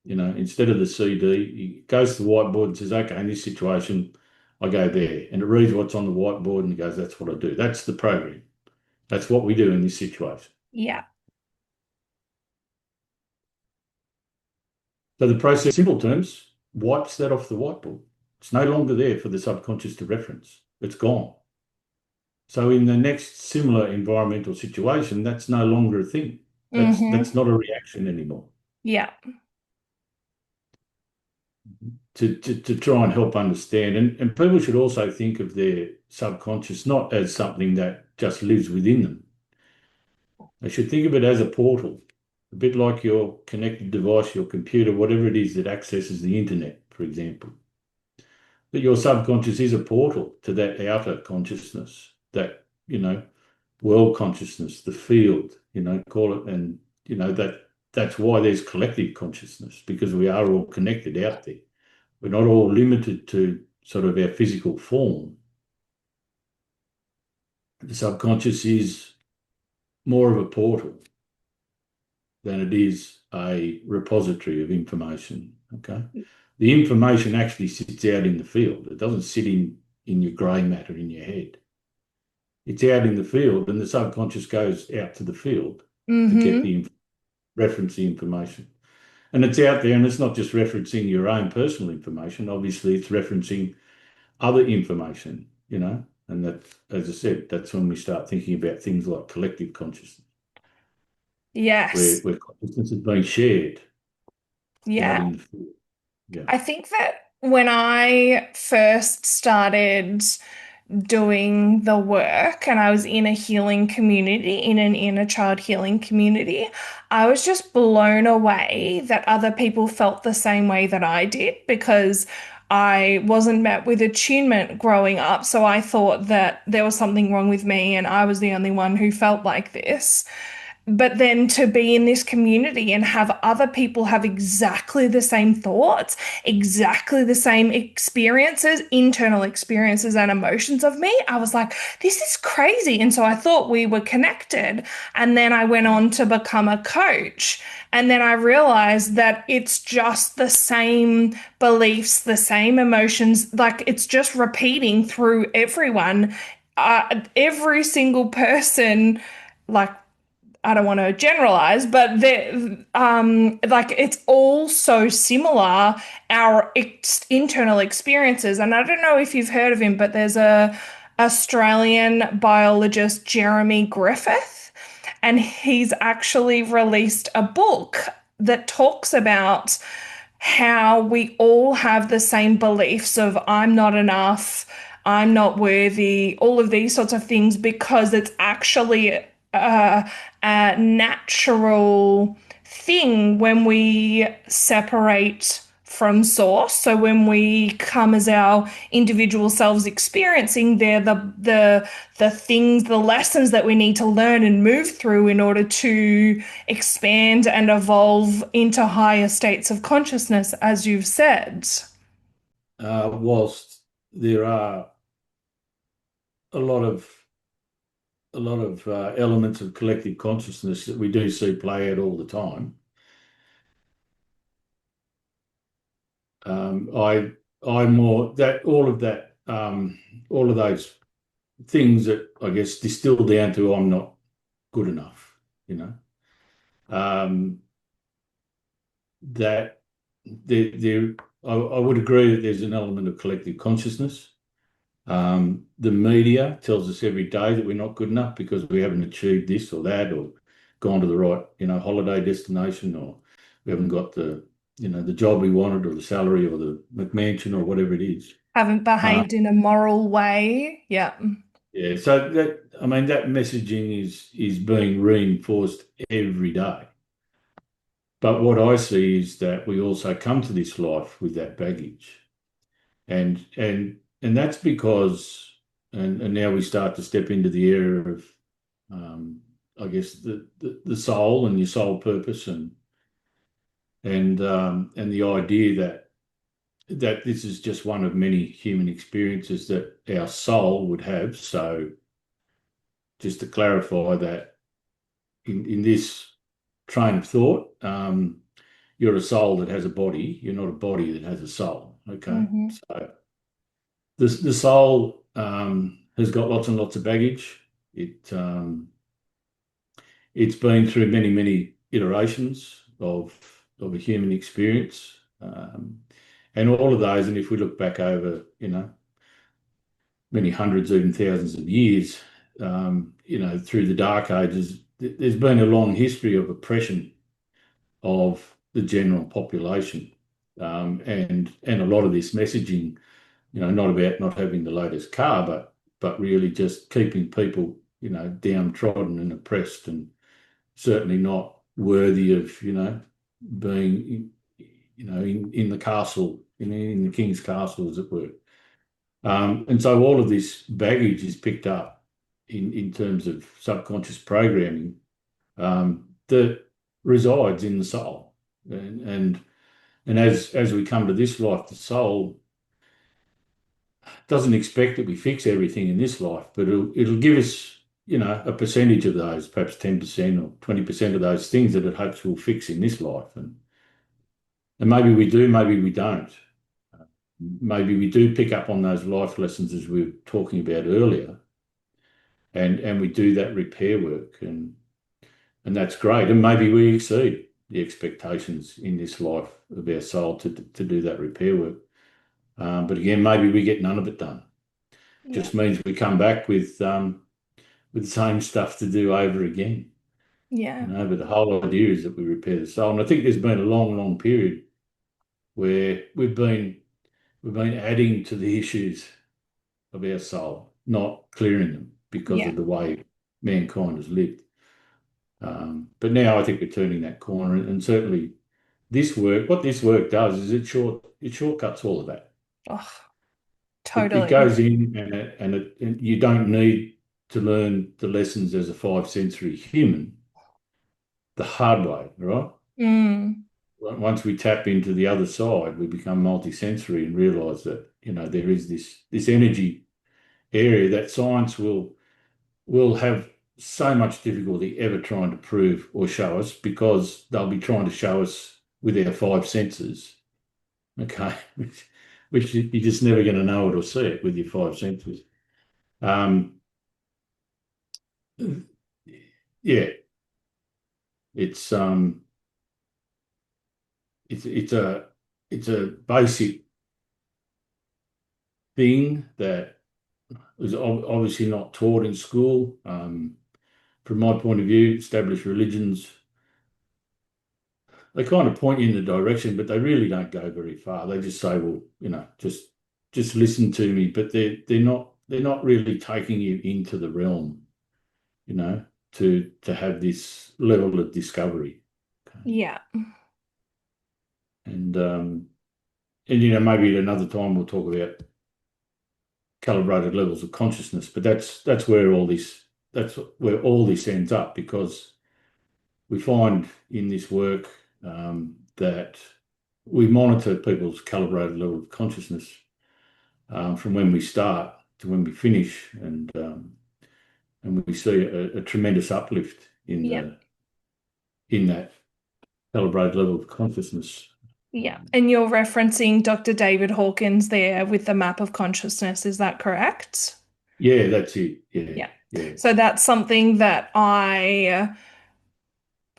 Instead of the CD, it goes to the whiteboard and says, okay, in this situation, I go there. And it reads what's on the whiteboard and it goes, that's what I do. That's the program. That's what we do in this situation. Yeah. So the process, simple terms, wipes that off the whiteboard. It's no longer there for the subconscious to reference. It's gone. So in the next similar environmental situation, that's no longer a thing. That's not a reaction anymore. Yeah. To try and help understand. And people should also think of their subconscious not as something that just lives within them. They should think of it as a portal, a bit like your connected device, your computer, whatever it is that accesses the internet, for example. That your subconscious is a portal to that outer consciousness, that, world consciousness, the field, call it. And, that's why there's collective consciousness, because we are all connected out there. We're not all limited to sort of our physical form. The subconscious is more of a portal than it is a repository of information, okay? The information actually sits out in the field. It doesn't sit in your grey matter in your head. It's out in the field, and the subconscious goes out to the field to get reference the information. And it's out there, and it's not just referencing your own personal information. Obviously, it's referencing other information, and that, as I said, that's when we start thinking about things like collective consciousness. Yes. Where consciousness is being shared out in the field. Yeah. I think that when I first started doing the work and I was in a healing community, in an inner child healing community, I was just blown away that other people felt the same way that I did, because I wasn't met with attunement growing up. So I thought that there was something wrong with me and I was the only one who felt like this. But then to be in this community and have other people have exactly the same thoughts, exactly the same experiences, internal experiences and emotions of me, I was like, this is crazy. And so I thought we were connected. And then I went on to become a coach. And then I realized that it's just the same beliefs, the same emotions, like it's just repeating through everyone. Every single person, like, I don't want to generalize, but like it's all so similar, our internal experiences. And I don't know if you've heard of him, but there's a Australian biologist, Jeremy Griffith, and he's actually released a book that talks about how we all have the same beliefs of I'm not enough, I'm not worthy, all of these sorts of things, because it's actually a natural thing when we separate from source. So when we come as our individual selves experiencing, they're the things, the lessons that we need to learn and move through in order to expand and evolve into higher states of consciousness, as you've said. Whilst there are a lot of elements of collective consciousness that we do see play out all the time. I more that all of those things that I guess distill down to I'm not good enough, you know. That I would agree that there's an element of collective consciousness. The media tells us every day that we're not good enough because we haven't achieved this or that, or gone to the right, holiday destination, or we haven't got the job we wanted, or the salary, or the McMansion, or whatever it is. Haven't behaved in a moral way. Yeah. Yeah. So that messaging is being reinforced every day. But what I see is that we also come to this life with that baggage. And that's because, and now we start to step into the area of, I guess the soul and your soul purpose, and the idea that this is just one of many human experiences that our soul would have. So just to clarify that in this train of thought, you're a soul that has a body. You're not a body that has a soul. Okay. Hmm. So the soul has got lots and lots of baggage. It's been through many, many iterations of a human experience. And all of those, and if we look back over, many hundreds, even thousands of years, through the dark ages, there's been a long history of oppression of the general population. And a lot of this messaging, not about not having the latest car, but really just keeping people, downtrodden and oppressed, and certainly not worthy of, being, in the castle, in the king's castle, as it were. And so all of this baggage is picked up in terms of subconscious programming that resides in the soul. And as we come to this life, the soul doesn't expect that we fix everything in this life, but it'll give us, a percentage of those, perhaps 10% or 20% of those things that it hopes we'll fix in this life. And maybe we do, maybe we don't. Maybe we do pick up on those life lessons as we were talking about earlier, and we do that repair work, and that's great. And maybe we exceed the expectations in this life of our soul to do that repair work. But again, maybe we get none of it done. Yeah. Just means we come back with the same stuff to do over again. Yeah. But the whole idea is that we repair the soul. And I think there's been a long, long period where we've been adding to the issues of our soul, not clearing them because Yeah. of the way mankind has lived. But now I think we're turning that corner, and certainly what this work does is it shortcuts all of that. Oh, It totally. goes in, and you don't need to learn the lessons as a five sensory human the hard way, right? Mm. Once we tap into the other side, we become multisensory and realize that, there is this energy area that science will have so much difficulty ever trying to prove or show us, because they'll be trying to show us with our five senses, okay, which you're just never going to know it or see it with your five senses. Yeah, it's it's a basic thing that was obviously not taught in school. From my point of view, established religions, they kind of point you in the direction, but they really don't go very far. They just say, well, just listen to me, but they're not really taking you into the realm, to have this level of discovery. Okay. Yeah. And maybe at another time we'll talk about calibrated levels of consciousness, but that's where all this ends up, because we find in this work that we monitor people's calibrated level of consciousness from when we start to when we finish, and we see a tremendous uplift Yeah. in that calibrated level of consciousness. Yeah. And you're referencing Dr. David Hawkins there with the map of consciousness, is that correct? Yeah, that's it. Yeah, Yeah. yeah. So that's something that I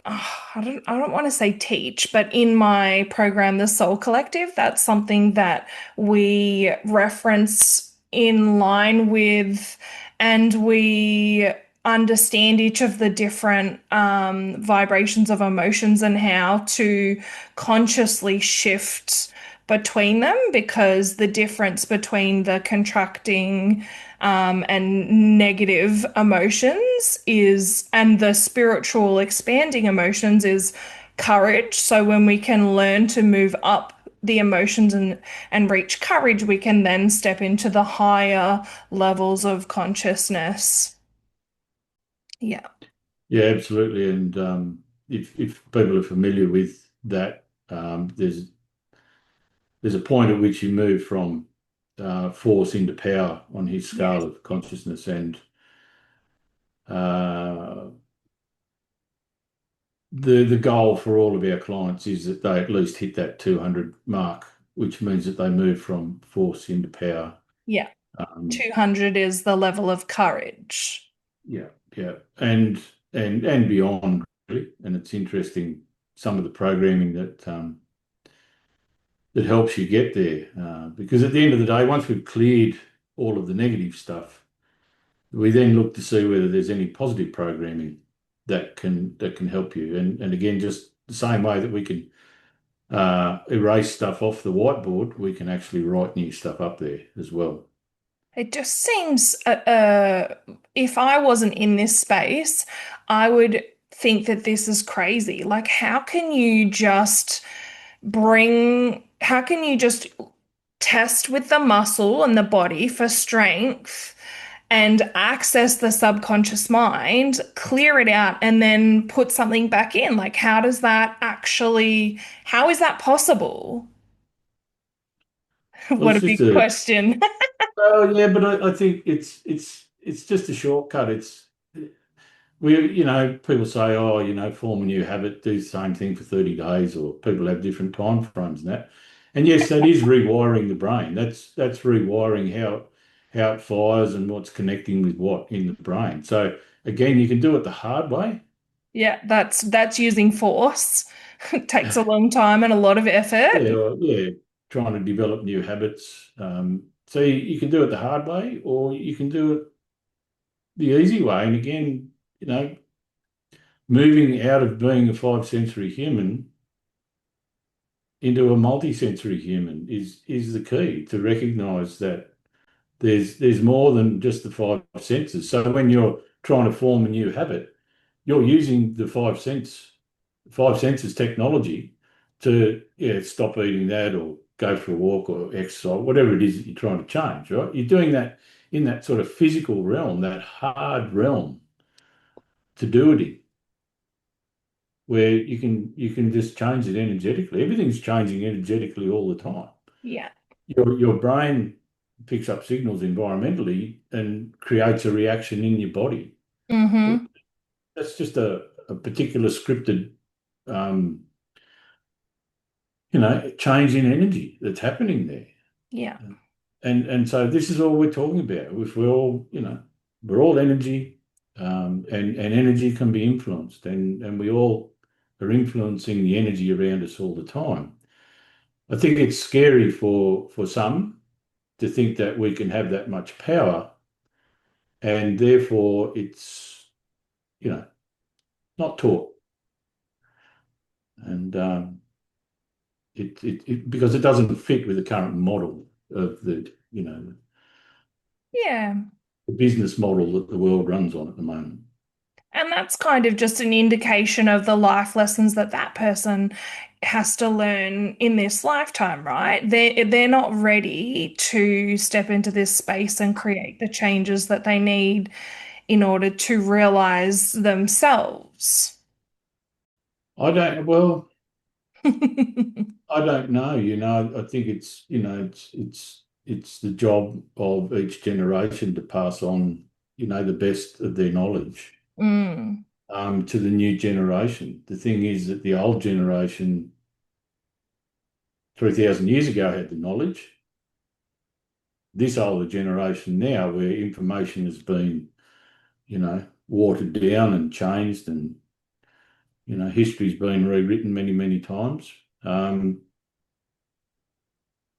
don't want to say teach, but in my program, the Soul Collective, that's something that we reference in line with, and we understand each of the different vibrations of emotions and how to consciously shift between them, because the difference between the contracting and negative emotions is, and the spiritual expanding emotions is courage. So when we can learn to move up the emotions and reach courage, we can then step into the higher levels of consciousness. Yeah. Yeah, absolutely. And if people are familiar with that, there's a point at which you move from force into power on his scale Yes. of consciousness, and uh, the goal for all of our clients is that they at least hit that 200 mark, which means that they move from force into power. Yeah. Um, 200 is the level of courage. yeah, yeah, and beyond, really. And it's interesting some of the programming that helps you get there. Because at the end of the day, once we've cleared all of the negative stuff, we then look to see whether there's any positive programming that can help you. And again, just the same way that we can erase stuff off the whiteboard, we can actually write new stuff up there as well. It just seems, if I wasn't in this space, I would think that this is crazy. Like, how can you just test with the muscle and the body for strength and access the subconscious mind, clear it out, and then put something back in? Like, how is that possible? Well, What it's a just big a question. oh yeah, but I think it's just a shortcut. People say, oh, form a new habit, do the same thing for 30 days, or people have different time frames and that. And yes, that is rewiring the brain. That's rewiring how it fires and what's connecting with what in the brain. So again, you can do it the hard way. Yeah, that's using force. It takes a long time and a lot of effort. Yeah, trying to develop new habits. So you can do it the hard way, or you can do it the easy way. And again, moving out of being a five sensory human into a multi-sensory human is the key to recognize that there's more than just the five senses. So when you're trying to form a new habit, you're using the five senses technology to stop eating that, or go for a walk, or exercise, whatever it is that you're trying to change, right? You're doing that in that sort of physical realm, that hard realm to do it in, where you can just change it energetically. Everything's changing energetically all the time. Yeah. Your brain picks up signals environmentally and creates a reaction in your body. Mm-hmm. That's just a particular scripted um, change in energy that's happening there. Yeah. And so this is all we're talking about. If we're all energy, and energy can be influenced, and we all are influencing the energy around us all the time. I think it's scary for some to think that we can have that much power, and therefore it's you know not taught, and because it doesn't fit with the current model of Yeah. the business model that the world runs on at the moment. And that's kind of just an indication of the life lessons that that person has to learn in this lifetime, right? They're not ready to step into this space and create the changes that they need in order to realize themselves. Well, I don't know. I think it's the job of each generation to pass on, the best of their knowledge Mm, to the new generation. The thing is that the old generation 3,000 years ago had the knowledge. This older generation now, where information has been, watered down and changed, and history's been rewritten many, many times.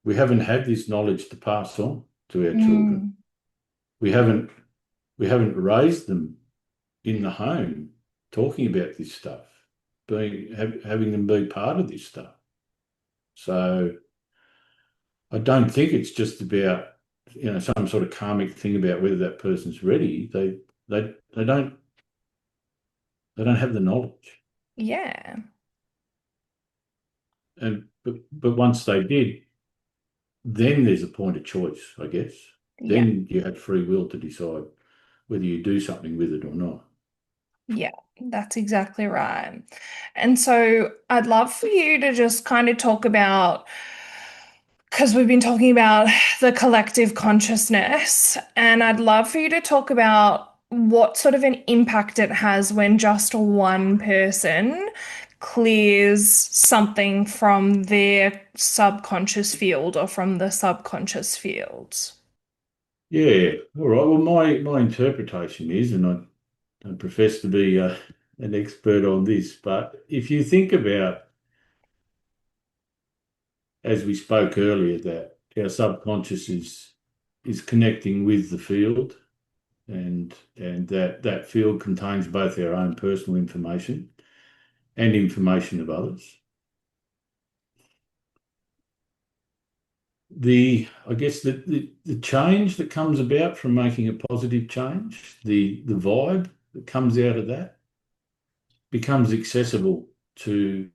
We haven't had this knowledge to pass on to our children. mm, We haven't we haven't raised them in the home talking about this stuff, having them be part of this stuff. So I don't think it's just about some sort of karmic thing about whether that person's ready. They don't have the knowledge, yeah, but once they did, then there's a point of choice, I guess. yeah, Then you had free will to decide whether you do something with it or not. yeah, that's exactly right. And so I'd love for you to just kind of talk about, because we've been talking about the collective consciousness, and I'd love for you to talk about what sort of an impact it has when just one person clears something from their subconscious field or from the subconscious fields. Yeah, all right. Well, my interpretation is, and I don't profess to be an expert on this, but if you think about, as we spoke earlier, that our subconscious is connecting with the field, and that field contains both our own personal information and information of others. I guess the change that comes about from making a positive change, the vibe that comes out of that becomes accessible to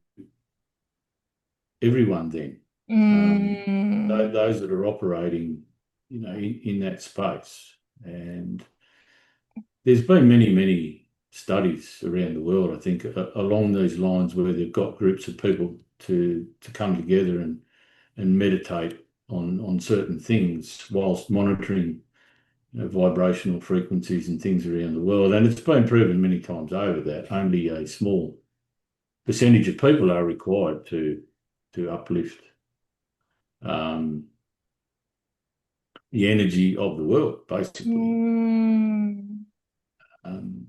everyone then. Mm, Those that are operating, in that space. And there's been many, many studies around the world, I think, along these lines where they've got groups of people to come together and meditate on certain things whilst monitoring vibrational frequencies and things around the world. And it's been proven many times over that only a small percentage of people are required to uplift um, the energy of the world, basically. mm, Um,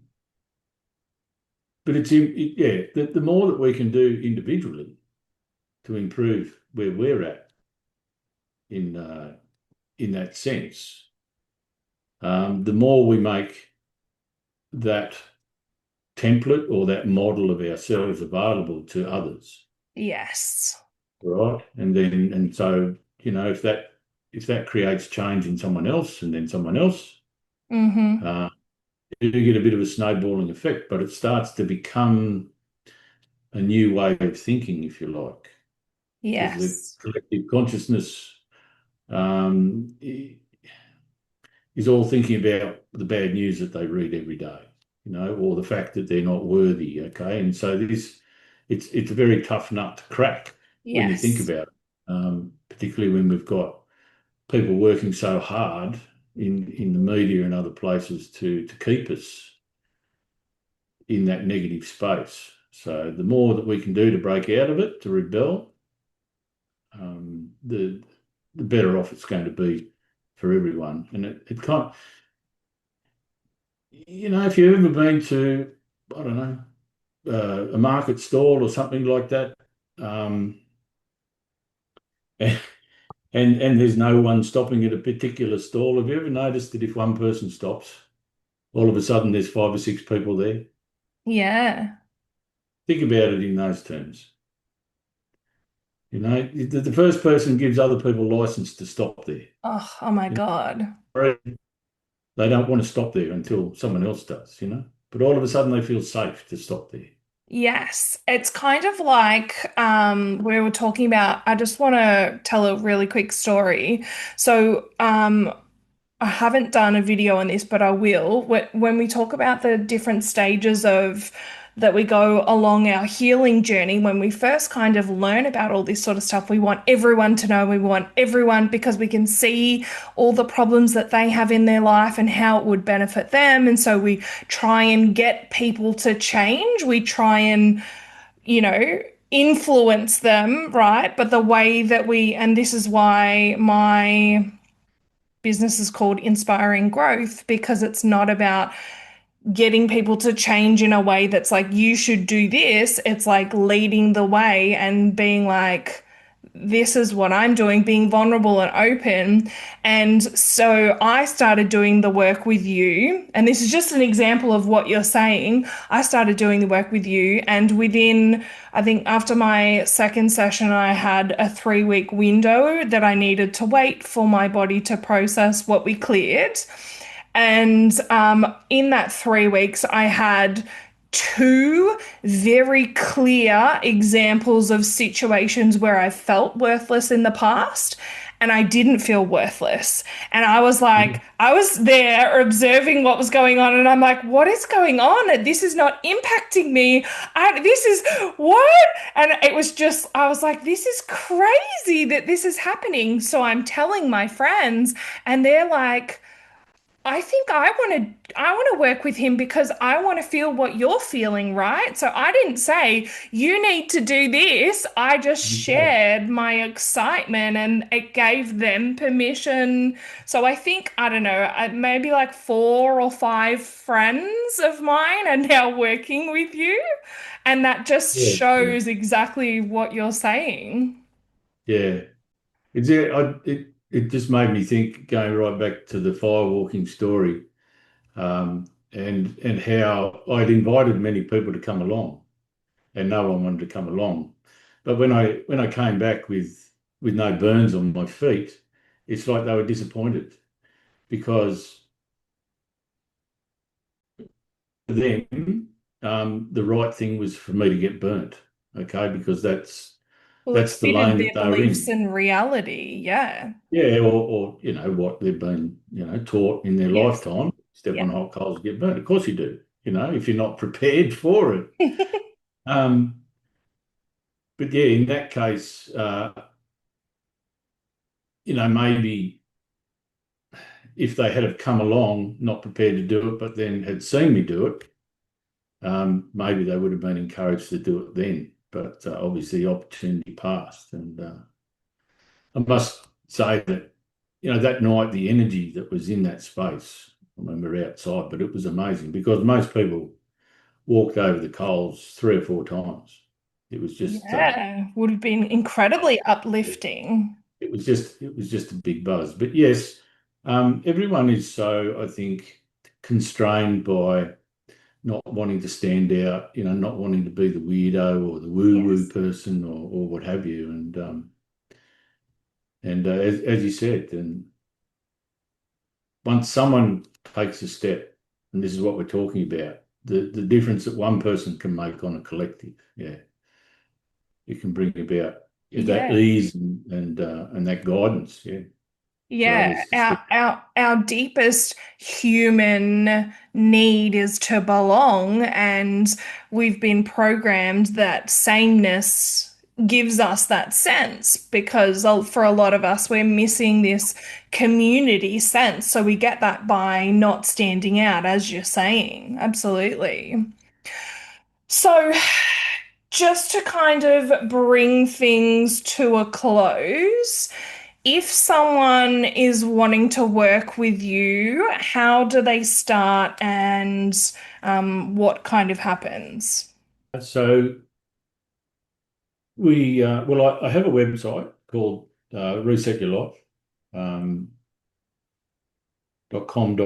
but yeah, the more that we can do individually to improve where we're at in that sense, the more we make that template or that model of ourselves available to others, yes. right? And so if that creates change in someone else and then someone else, Mm-hmm. uh, you do get a bit of a snowballing effect, but it starts to become a new way of thinking, if you like, because the Yes. collective consciousness um, is all thinking about the bad news that they read every day, or the fact that they're not worthy. Okay, and so it's a very tough nut to crack when you think Yes. about it, particularly when we've got people working so hard in the media and other places to keep us in that negative space. So the more that we can do to break out of it, to rebel, the better off it's going to be for everyone. And it kind of, if you've ever been to, I don't know, a market stall or something like that, um, and, and there's no one stopping at a particular stall, have you ever noticed that if one person stops, all of a sudden there's five or six people there? Yeah. Think about it in those terms. The first person gives other people license to stop there. Oh my God. They don't want to stop there until someone else does. But all of a sudden they feel safe to stop there. Yes, it's kind of like we were talking about. I just want to tell a really quick story. So, I haven't done a video on this, but I will. When we talk about the different stages of that we go along our healing journey, when we first kind of learn about all this sort of stuff, we want everyone to know, we want everyone because we can see all the problems that they have in their life and how it would benefit them. And so we try and get people to change. We try and, you know, influence them, right? But the way that and this is why my business is called Inspiring Growth, because it's not about getting people to change in a way that's like, you should do this. It's like leading the way and being like, this is what I'm doing, being vulnerable and open. And so I started doing the work with you. And this is just an example of what you're saying. I started doing the work with you. And within, I think after my second session, I had a 3 week window that I needed to wait for my body to process what we cleared. And in that 3 weeks, I had two very clear examples of situations where I felt worthless in the past and I didn't feel worthless. And I was like, I was there observing what was going on, and I'm like, what is going on? This is not impacting me. This is what? And it was just, I was like, this is crazy that this is happening. So I'm telling my friends, and they're like, I think I want to work with him because I want to feel what you're feeling, right? So I didn't say you need to do this. I just Okay. shared my excitement and it gave them permission. So I think, I don't know, maybe like 4 or 5 friends of mine are now working with you. And that just Yeah, yeah, shows exactly what you're saying. yeah. It just made me think, going right back to the firewalking story, and how I'd invited many people to come along, and no one wanted to come along. But when I came back with no burns on my feet, it's like they were disappointed because for them, the right thing was for me to get burnt. Okay, because Well, it that's the fitted lane that their they're beliefs in. and reality. Yeah. Yeah, or what they've been taught in their Yes. lifetime. Step Yeah. on hot coals, get burnt. Of course you do. If you're not prepared for it. Um, but yeah, in that case, maybe if they had have come along not prepared to do it, but then had seen me do it, maybe they would have been encouraged to do it then. But obviously, the opportunity passed, and I must say that that night the energy that was in that space. I mean, we're outside, but it was amazing because most people walked over the coals 3 or 4 times. It was just, Yeah, would have been incredibly uplifting. it was just a big buzz. But yes, everyone is so, I think, constrained by not wanting to stand out, not wanting to be the weirdo or the woo-woo Yes. person or what have you. And as you said, and once someone takes a step, and this is what we're talking about, the difference that one person can make on a collective, yeah, it can bring about that Yeah. ease and that guidance, yeah, for Yeah, others to our step. our our deepest human need is to belong, and we've been programmed that sameness gives us that sense because for a lot of us, we're missing this community sense. So we get that by not standing out, as you're saying. Absolutely. So just to kind of bring things to a close. If someone is wanting to work with you, how do they start and what kind of happens? So I have a website called Reset Your Life. .com.au,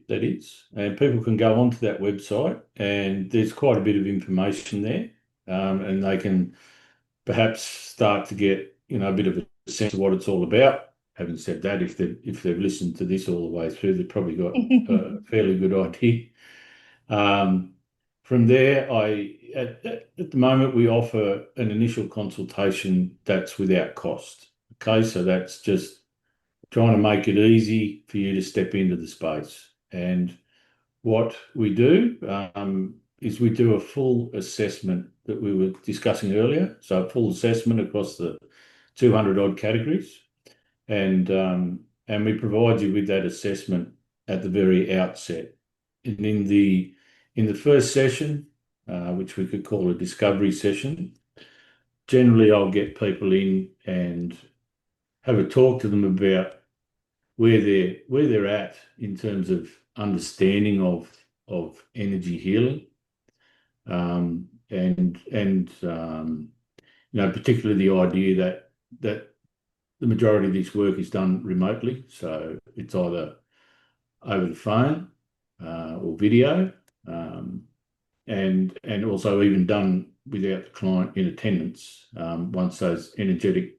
that is, and people can go onto that website, and there's quite a bit of information there, and they can perhaps start to get a bit of a sense of what it's all about. Having said that, if they've listened to this all the way through, they've probably got a fairly good idea. Um, From there, at the moment, we offer an initial consultation that's without cost. Okay, so that's just trying to make it easy for you to step into the space. And what we do is we do a full assessment that we were discussing earlier. So a full assessment across the 200 odd categories, and we provide you with that assessment at the very outset. And in the first session, which we could call a discovery session, generally I'll get people in and have a talk to them about where they're at in terms of understanding of energy healing, and particularly the idea that the majority of this work is done remotely, so it's either over the phone or video, and also even done without the client in attendance once those energetic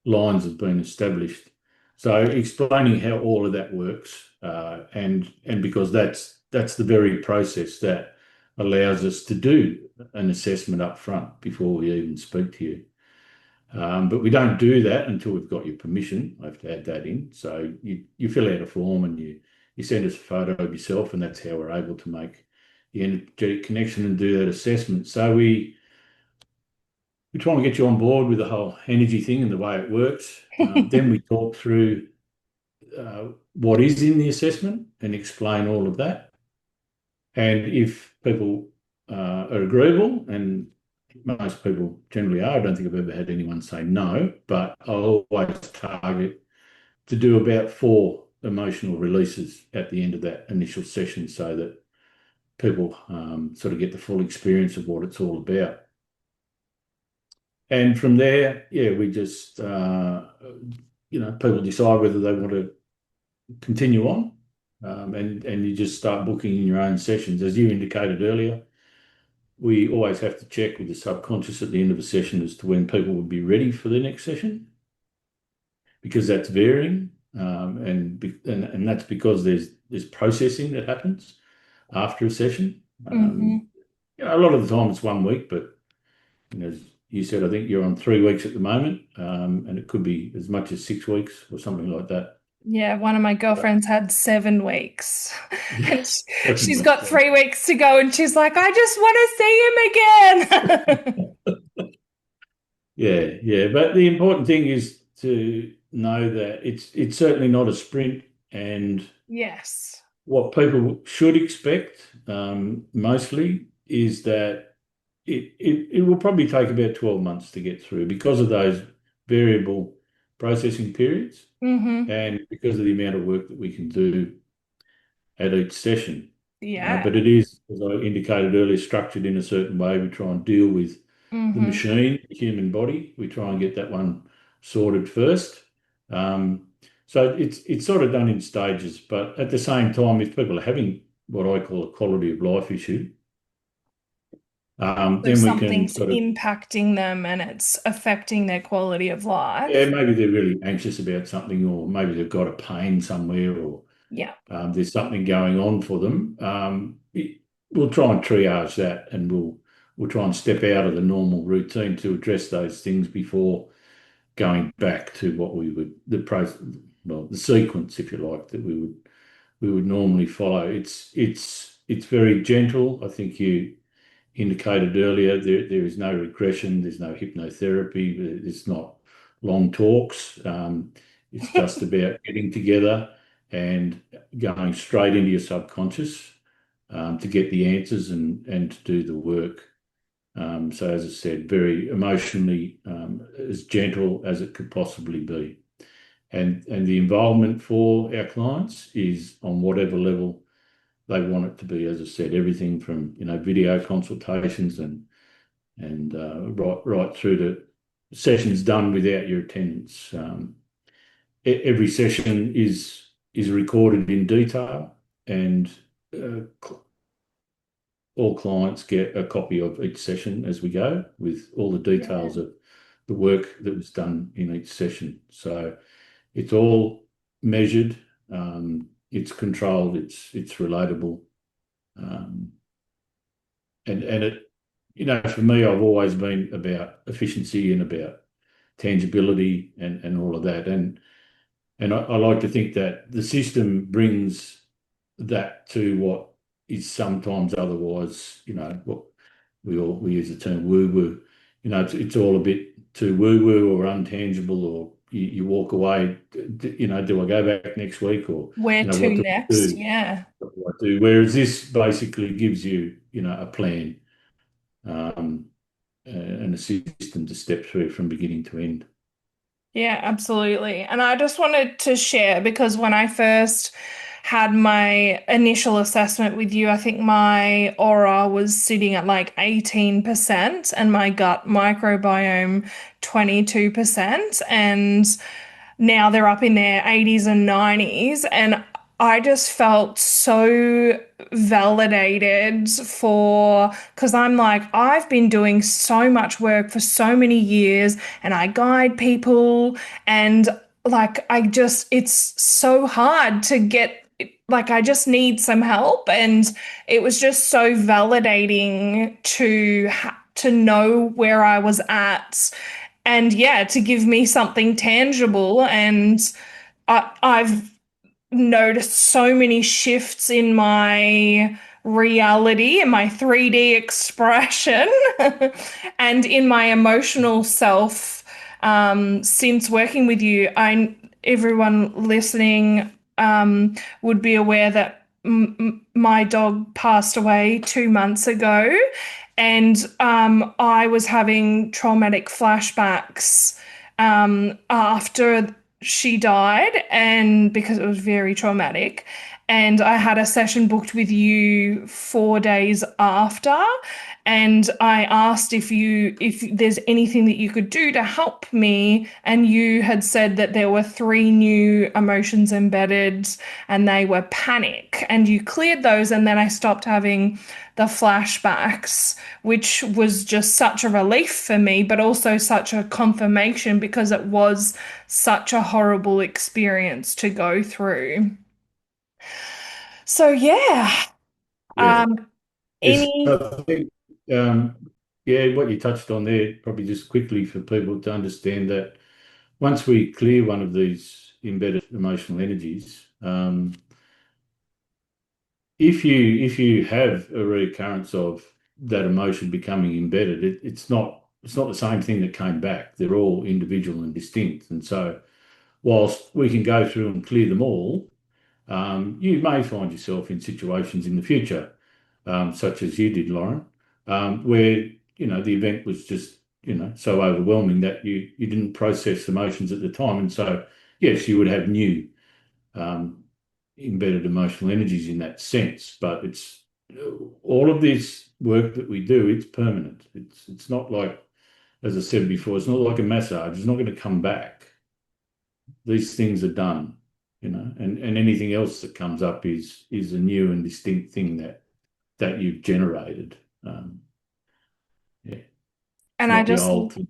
lines have been established. So explaining how all of that works, and because that's the very process that allows us to do an assessment up front before we even speak to you. But we don't do that until we've got your permission. I have to add that in. So you fill out a form and you send us a photo of yourself, and that's how we're able to make the energetic connection and do that assessment. So we try and get you on board with the whole energy thing and the way it works. Then we talk through what is in the assessment and explain all of that. And if people are agreeable, and most people generally are, I don't think I've ever had anyone say no, but I'll always target to do about 4 emotional releases at the end of that initial session so that people sort of get the full experience of what it's all about. And from there, yeah, we just, people decide whether they want to continue on, and you just start booking in your own sessions. As you indicated earlier, we always have to check with the subconscious at the end of a session as to when people would be ready for the next session, because that's varying, and that's because there's processing that happens after a session. A lot of the time it's 1 week, but as you said, I think you're on 3 weeks at the moment, and it could be as much as 6 weeks or something like that. Yeah, one of my girlfriends had 7 weeks, Yeah, and she's definitely. got 3 weeks to go, and she's like, I just want to see him again. Yeah. But the important thing is to know that it's certainly not a sprint, and Yes. what people should expect mostly is that it will probably take about 12 months to get through because of those variable processing periods and because of the amount of work that we can do at each session. Yeah. But it is, as I indicated earlier, structured in a certain way. We try and deal with the machine, the human body. We try and get that one sorted first. So it's sort of done in stages, but at the same time, if people are having what I call a quality of life issue, So then we can something's sort of, impacting them and it's affecting their quality of yeah, life. maybe they're really anxious about something, or maybe they've got a pain somewhere, or Yeah. there's something going on for them. We'll try and triage that, and we'll try and step out of the normal routine to address those things before going back to what we would the sequence, if you like, that we would normally follow. It's very gentle. I think you indicated earlier there is no regression, there's no hypnotherapy, it's not long talks. It's just about getting together and going straight into your subconscious to get the answers and to do the work. So as I said, very emotionally as gentle as it could possibly be. And the involvement for our clients is on whatever level they want it to be. As I said, everything from video consultations and right through to sessions done without your attendance. Every session is recorded in detail, and all clients get a copy of each session as we go, with all the details of the work that was done in each session. So it's all measured, it's controlled, it's relatable. and it, for me, I've always been about efficiency and about tangibility and all of that. And I like to think that the system brings that to what is sometimes otherwise, what we use the term woo woo. It's all a bit too woo woo or untangible, or you walk away. Do I go back next week, or Where to what do I next? do? Yeah. What do I do? Whereas this basically gives you, a plan, um, and a system to step through from beginning to end. Yeah, absolutely. And I just wanted to share because when I first had my initial assessment with you, I think my aura was sitting at like 18% and my gut microbiome 22%. And now they're up in their 80s and 90s. And I just felt so validated because I'm like, I've been doing so much work for so many years and I guide people and like, it's so hard to get, like, I just need some help. And it was just so validating to know where I was at and yeah, to give me something tangible. And I've noticed so many shifts in my reality, in my 3D expression, and in my emotional self since working with you. Everyone listening would be aware that my dog passed away 2 months ago, and I was having traumatic flashbacks after she died, and because it was very traumatic. And I had a session booked with you 4 days after, and I asked if there's anything that you could do to help me, and you had said that there were three new emotions embedded, and they were panic, and you cleared those, and then I stopped having the flashbacks, which was just such a relief for me, but also such a confirmation because it was such a horrible experience to go through. So yeah, Yeah. um, Yes, any I think, um, yeah, what you touched on there, probably just quickly for people to understand that once we clear one of these embedded emotional energies, if you have a recurrence of that emotion becoming embedded, it's not the same thing that came back. They're all individual and distinct. And so whilst we can go through and clear them all, you may find yourself in situations in the future, such as you did, Lauren, where the event was just so overwhelming that you didn't process emotions at the time, and so yes, you would have new um, embedded emotional energies in that sense. But it's all of this work that we do. It's permanent. It's not like, as I said before, it's not like a massage. It's not going to come back. These things are done, and anything else that comes up is a new and distinct thing that you've generated. Yeah, it's and I not the just old thing.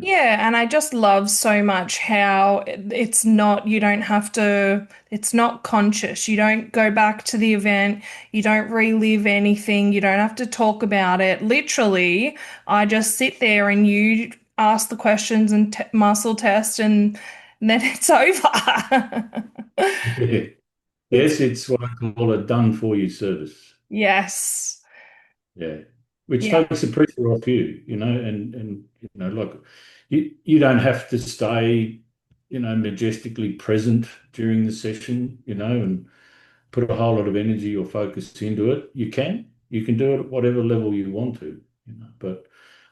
Yeah, and I just love so much how it's not, you don't have to, it's not conscious. You don't go back to the event, you don't relive anything, you don't have to talk about it. Literally, I just sit there and you ask the questions and t muscle test, and then it's over. Yeah. It's, Yes, it's what I call a done for you service. yes. Yeah, which Yeah. takes the pressure off you, and like you don't have to stay, majestically present during the session, and put a whole lot of energy or focus into it. You can do it at whatever level you want to, but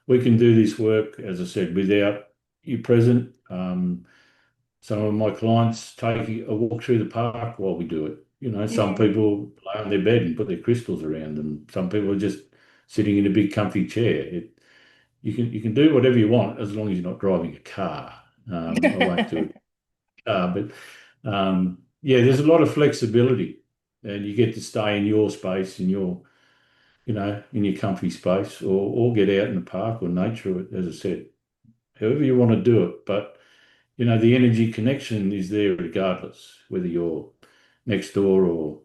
we can do this work, as I said, without you present. Some of my clients take a walk through the park while we do it. Some Mm. people lay on their bed and put their crystals around them. Some people are just sitting in a big comfy chair. You can do whatever you want as long as you're not driving a car. I won't do a car, but yeah, there's a lot of flexibility, and you get to stay in your space, in your comfy space, or get out in the park or nature, as I said, however you want to do it. But the energy connection is there regardless, whether you're next door or,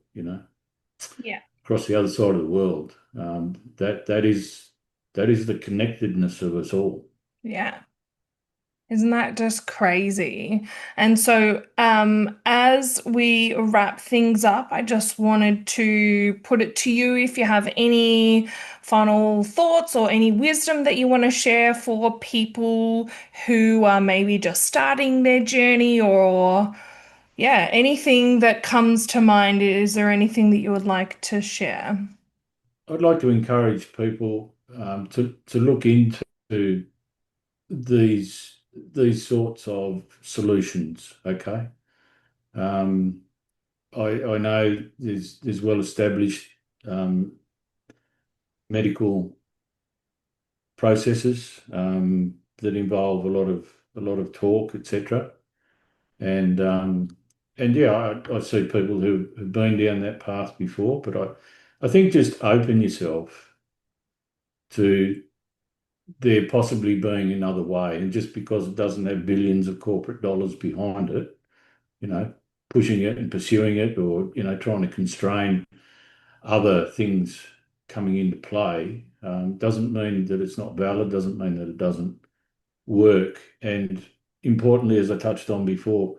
Yeah. across the other side of the world. That is the connectedness of us all. Yeah. Isn't that just crazy? And so, as we wrap things up, I just wanted to put it to you if you have any final thoughts or any wisdom that you want to share for people who are maybe just starting their journey, or, yeah, anything that comes to mind. Is there anything that you would like to share? I'd like to encourage people to look into these sorts of solutions. Okay. Um, I know there's well established um, medical processes that involve a lot of talk, etc. And yeah, I see people who have been down that path before, but I think just open yourself to there possibly being another way, and just because it doesn't have billions of corporate dollars behind it, you know, pushing it and pursuing it, or trying to constrain other things coming into play, doesn't mean that it's not valid, doesn't mean that it doesn't work. And importantly, as I touched on before,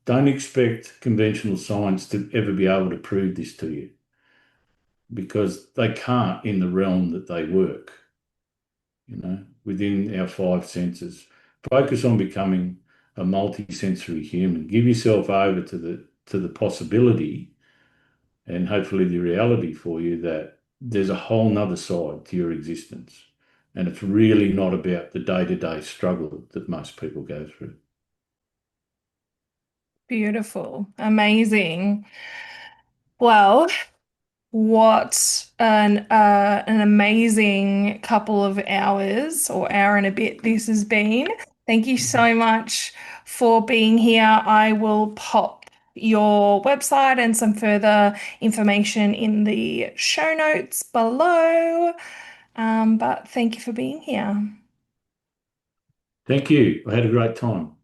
don't expect conventional science to ever be able to prove this to you, because they can't in the realm that they work, within our five senses. Focus on becoming a multi-sensory human. Give yourself over to the possibility, and hopefully the reality for you, that there's a whole nother side to your existence. And it's really not about the day-to-day struggle that most people go through. Beautiful. Amazing. Well, what an amazing couple of hours or hour and a bit this has been. Thank you so much for being here. I will pop your website and some further information in the show notes below. But thank you for being here. Thank you. I had a great time.